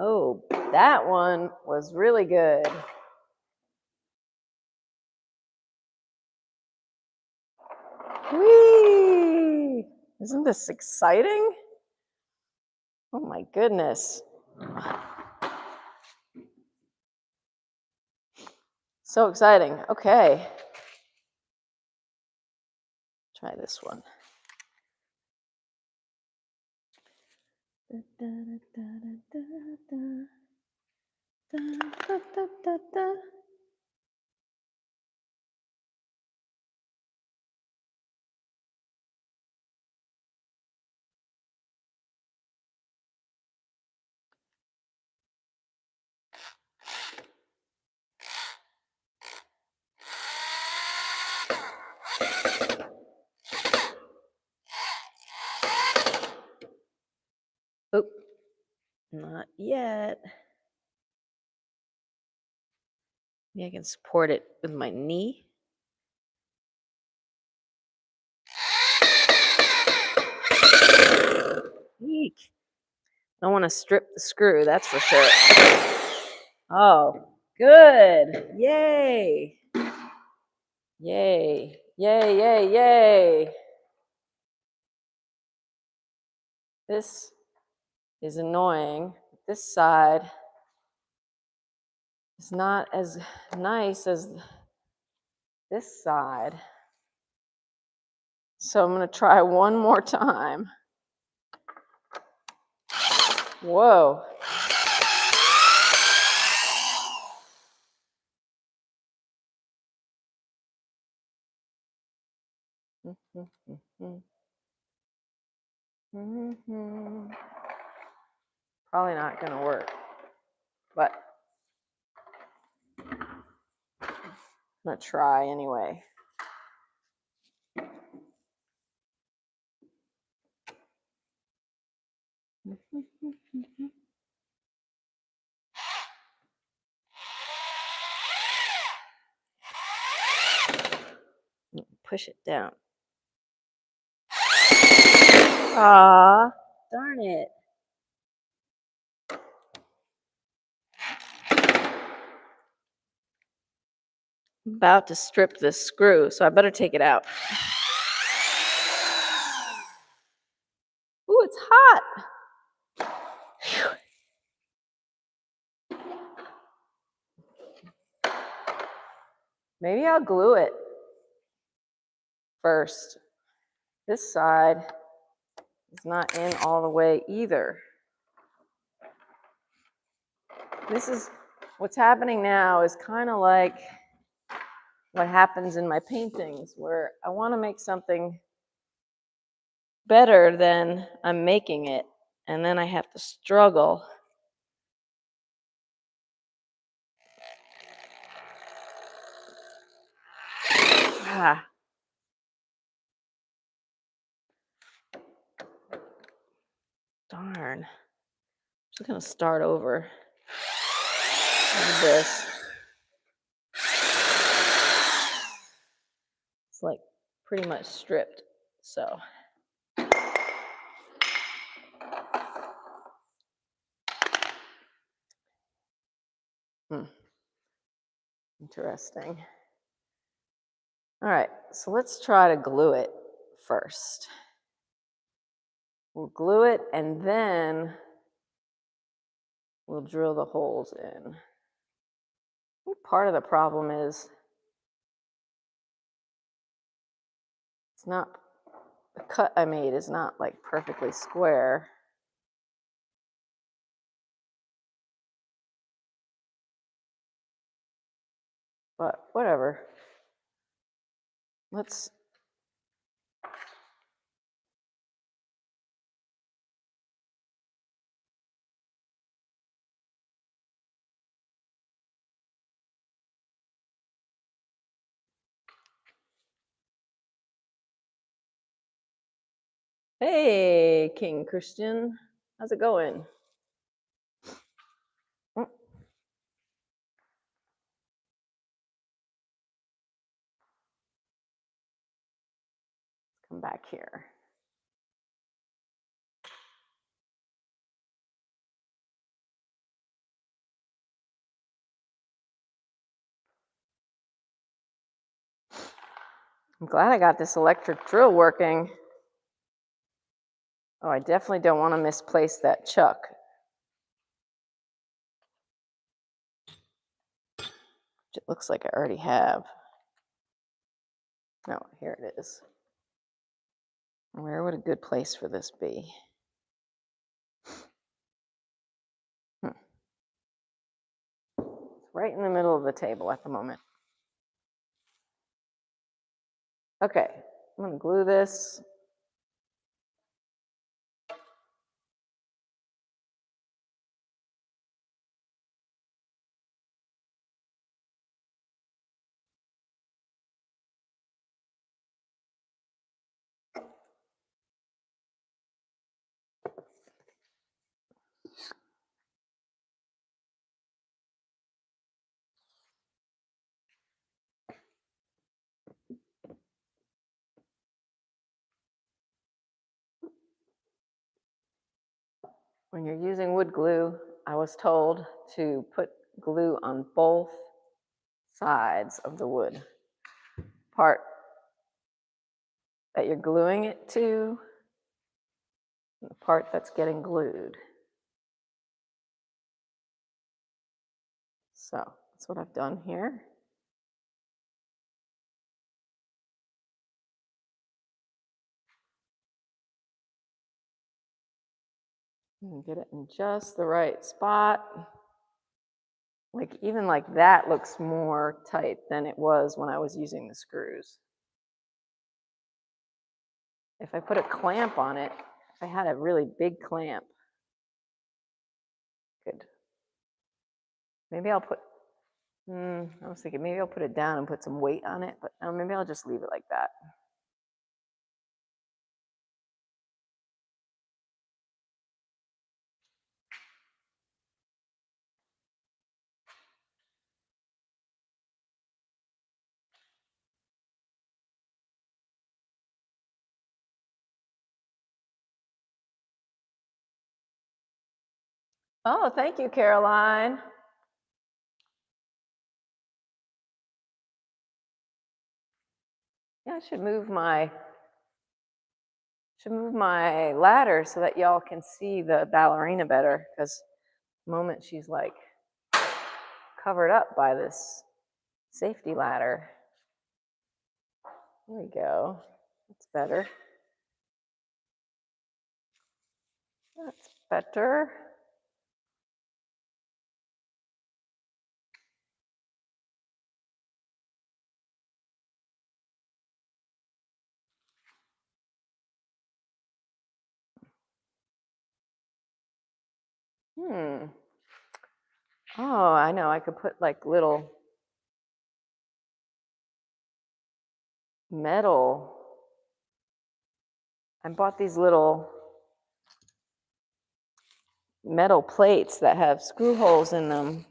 Oh, that one was really good. Whee! Isn't this exciting? Oh my goodness. So exciting. Okay. Try this one. Oh, not yet. Maybe I can support it with my knee. Eek. I don't want to strip the screw, that's for sure. Oh, good. Yay. Yay. Yay, yay, yay. This is annoying. This side is not as nice as this side. So I'm going to try one more time. Whoa. Probably not going to work, but I'm going to try anyway. Push it down. Ah, darn it. I'm about to strip this screw, so I better take it out. Ooh, it's hot. Maybe I'll glue it first. This side is not in all the way either. This is what's happening now is kind of like what happens in my paintings, where I want to make something better than I'm making it, and then I have to struggle. Ah. Darn. I'm just gonna start over with this. It's like pretty much stripped, so. Interesting. All right, so let's try to glue it first. We'll glue it and then we'll drill the holes in. I think part of the problem is it's not, the cut I made is not like perfectly square. But whatever. Let's Hey, King Christian. How's it going? Come back here. I'm glad I got this electric drill working. Oh, I definitely don't want to misplace that chuck. It looks like I already have. Oh, here it is. Where would a good place for this be? It's right in the middle of the table at the moment. Okay, I'm going to glue this. When you're using wood glue, I was told to put glue on both sides of the wood. Part that you're gluing it to, and the part that's getting glued. So that's what I've done here. And get it in just the right spot. Like even like that looks more tight than it was when I was using the screws. If I put a clamp on it, if I had a really big clamp, good. Maybe I'll put, I was thinking maybe I'll put it down and put some weight on it, but maybe I'll just leave it like that. Oh, thank you, Caroline. Yeah, I should move my ladder so that y'all can see the ballerina better, because the moment she's like covered up by this safety ladder. There we go. That's better. That's better. Oh, I know. I could put like little metal. I bought these little metal plates that have screw holes in them.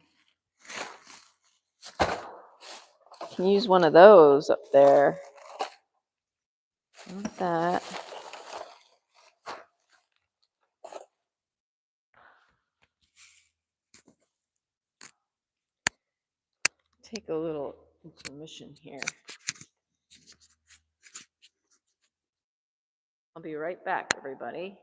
You can use one of those up there. Like that. Take a little intermission here. I'll be right back, everybody.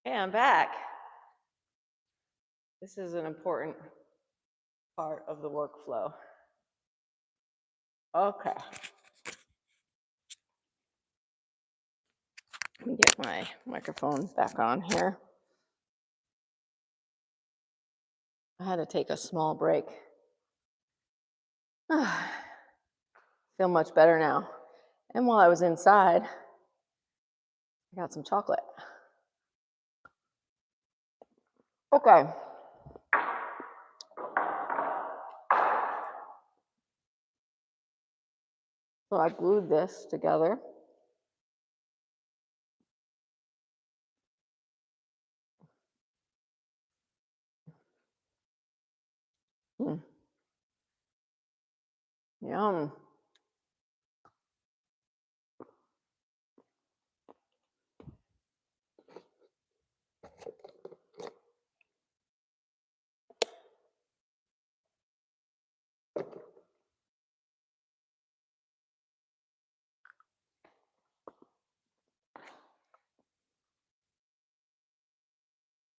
Hey, I'm back. This is an important part of the workflow. Okay. Let me get my microphone back on here. I had to take a small break. Feel much better now. And while I was inside, I got some chocolate. Okay. So I glued this together. Yum.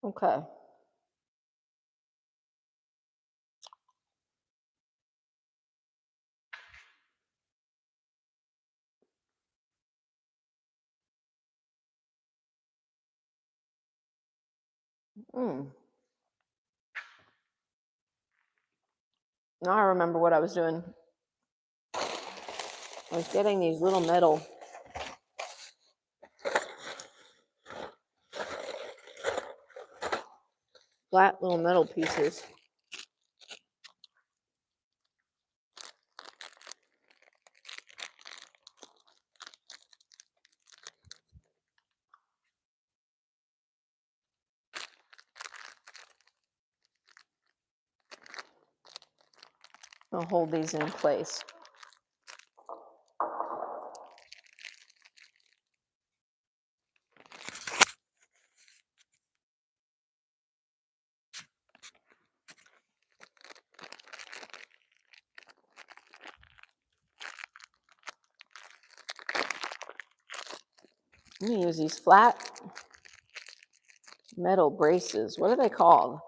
Okay. Now I remember what I was doing. I was getting these little flat little metal pieces. I'll hold these in place. I'm going to use these flat metal braces. What are they called?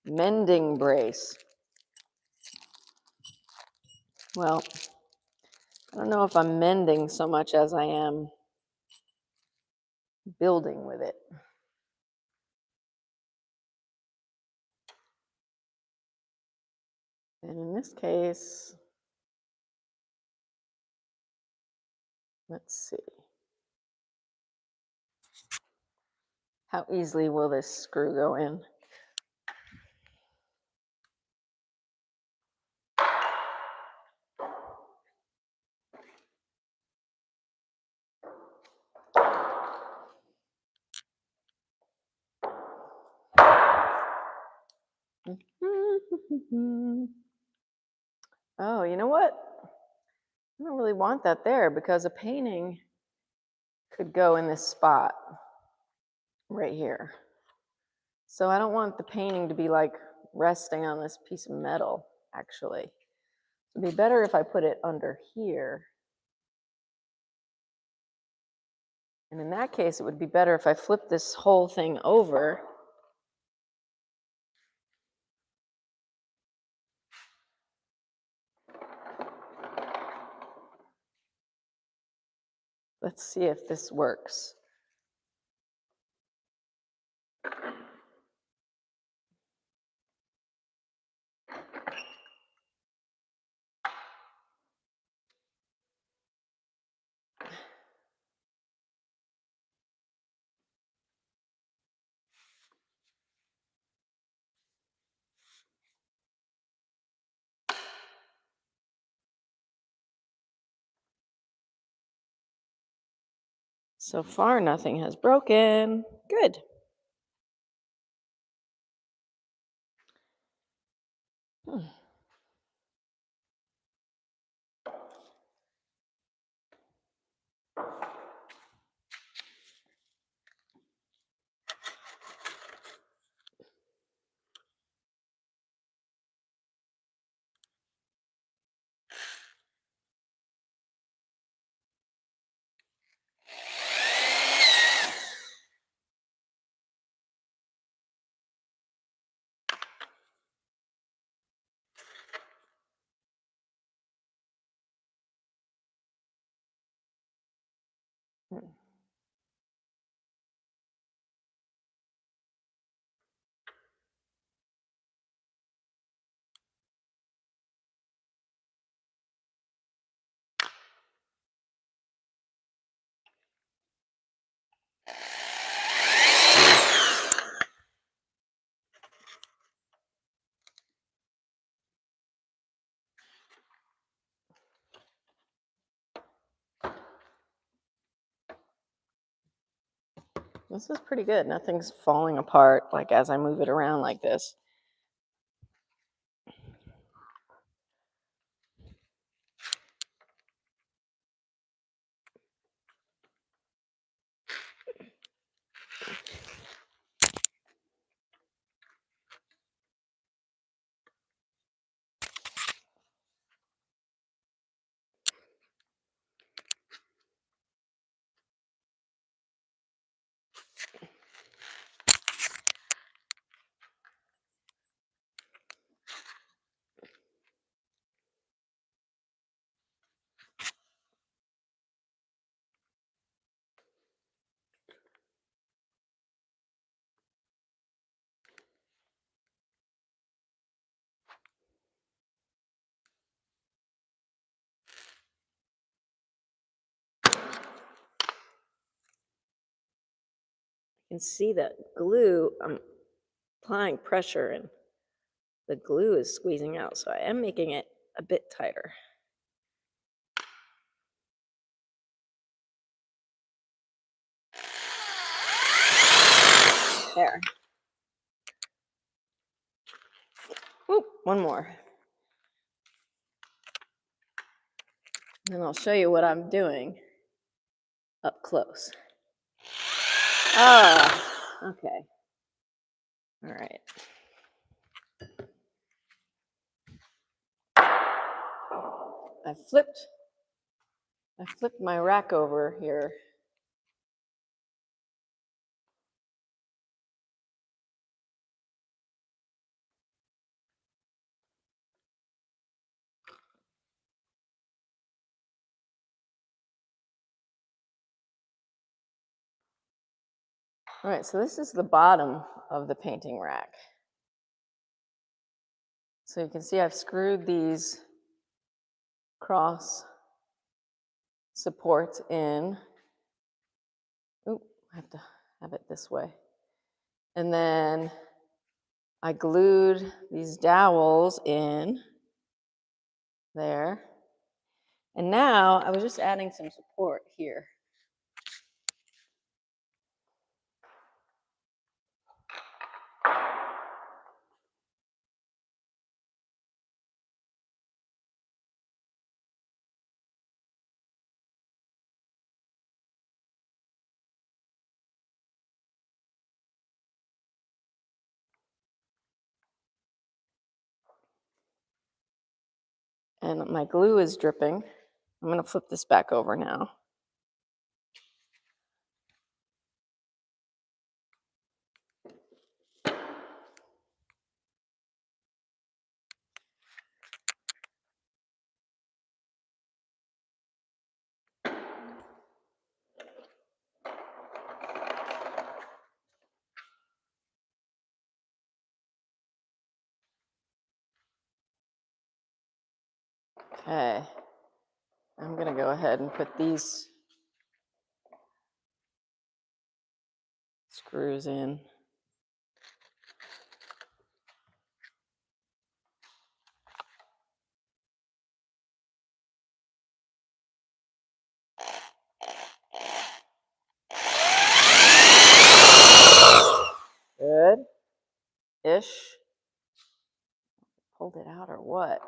Mending brace. Well, I don't know if I'm mending so much as I am building with it. And in this case, let's see. How easily will this screw go in? Oh, you know what? I don't really want that there because a painting could go in this spot right here. So I don't want the painting to be like resting on this piece of metal, actually. It'd be better if I put it under here. And in that case, it would be better if I flip this whole thing over. Let's see if this works. So far, nothing has broken. Good. This is pretty good. Nothing's falling apart like as I move it around like this. can see that glue, I'm applying pressure and the glue is squeezing out, so I am making it a bit tighter. There. Oop, one more. And I'll show you what I'm doing up close. Ah, okay. All right. I flipped my rack over here. All right, so this is the bottom of the painting rack. So you can see I've screwed these cross supports in. Oop, I have to have it this way. And then I glued these dowels in there. And now I was just adding some support here. And my glue is dripping. I'm going to flip this back over now. Okay, I'm going to go ahead and put these screws in. Good-ish. Pulled it out or what?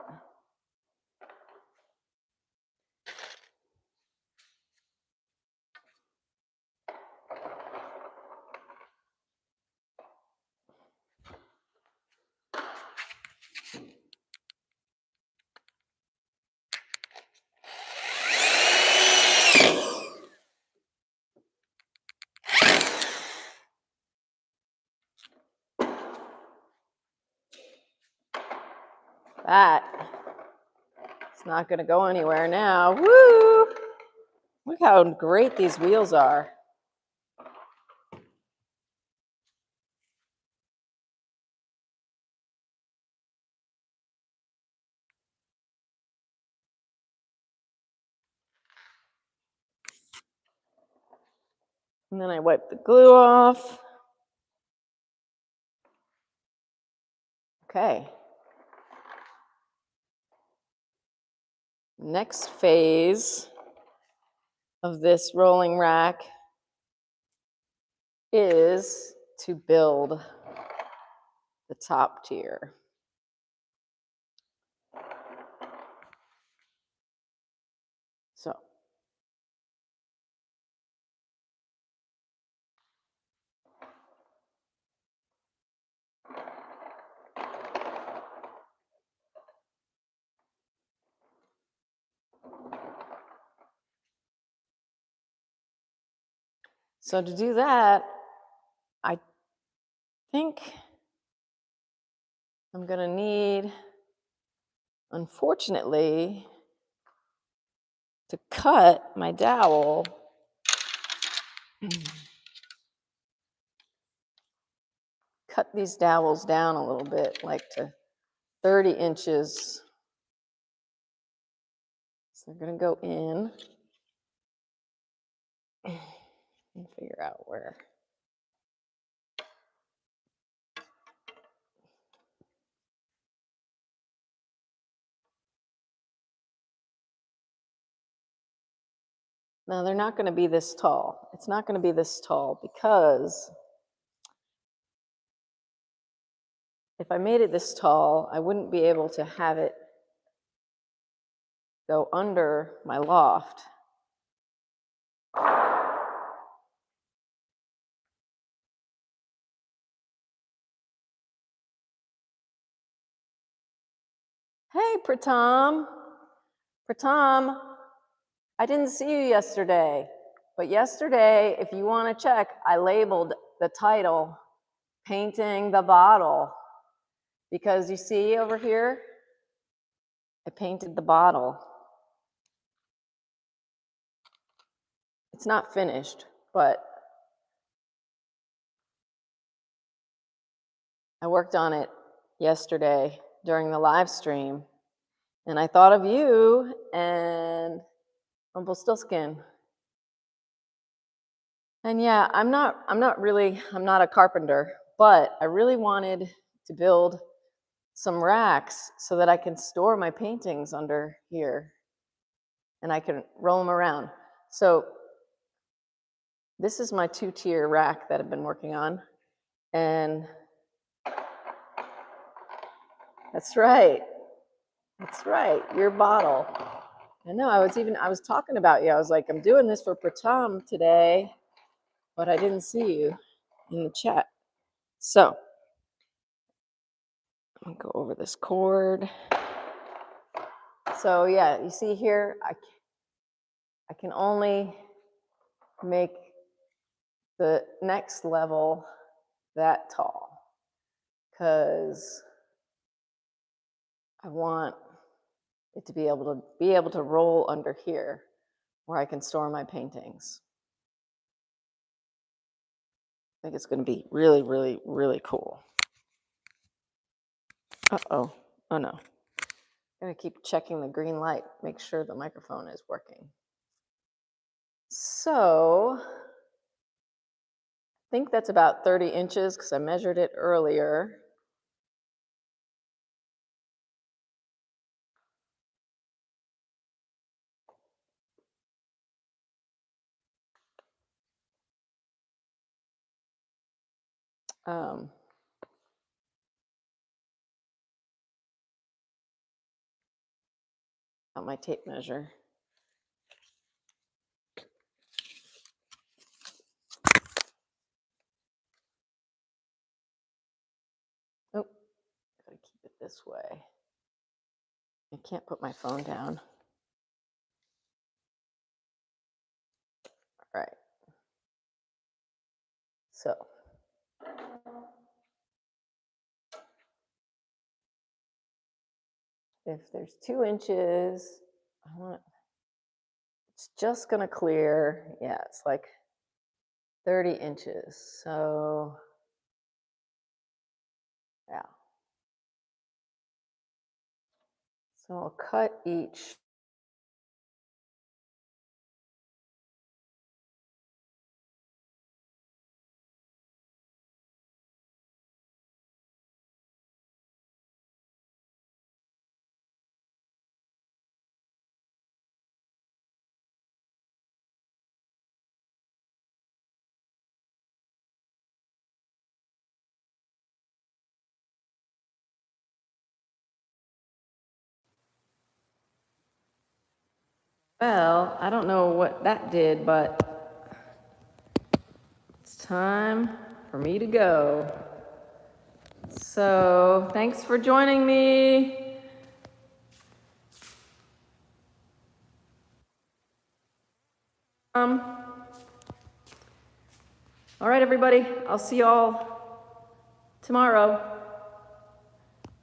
That it's not going to go anywhere now. Woo! Look how great these wheels are. And then I wipe the glue off. Okay. Next phase of this rolling rack is to build the top tier. So to do that, I think I'm going to need, unfortunately, to cut my dowel. Cut these dowels down a little bit, like to 30 inches. So they're going to go in and figure out where. Now they're not going to be this tall. It's not going to be this tall because if I made it this tall, I wouldn't be able to have it go under my loft. Hey, Pratam. Pratam, I didn't see you yesterday. But yesterday, if you want to check, I labeled the title, Painting the Bottle. Because you see over here, I painted the bottle. It's not finished, but I worked on it yesterday during the live stream. And I thought of you and Rumpelstiltskin. And yeah, I'm not a carpenter, but I really wanted to build some racks so that I can store my paintings under here and I can roll them around. So this is my 2-tier rack that I've been working on. And that's right. That's right, your bottle. I know, I was talking about you. I was like, I'm doing this for Pratam today, but I didn't see you in the chat. So I'm gonna go over this cord. So yeah, you see here, I can only make the next level that tall because I want it to be able to roll under here where I can store my paintings. I think it's going to be really, really, really cool. Uh-oh. Oh, no. I'm going to keep checking the green light, make sure the microphone is working. So I think that's about 30 inches because I measured it earlier. Got my tape measure. Oh, gotta keep it this way. I can't put my phone down. All right. So if there's 2 inches, it's just gonna clear. Yeah, it's like 30 inches. So yeah. So I'll cut each. Well, I don't know what that did, but it's time for me to go. So thanks for joining me. All right, everybody. I'll see y'all tomorrow.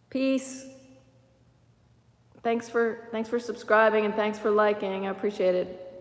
Peace. Thanks for subscribing and thanks for liking. I appreciate it.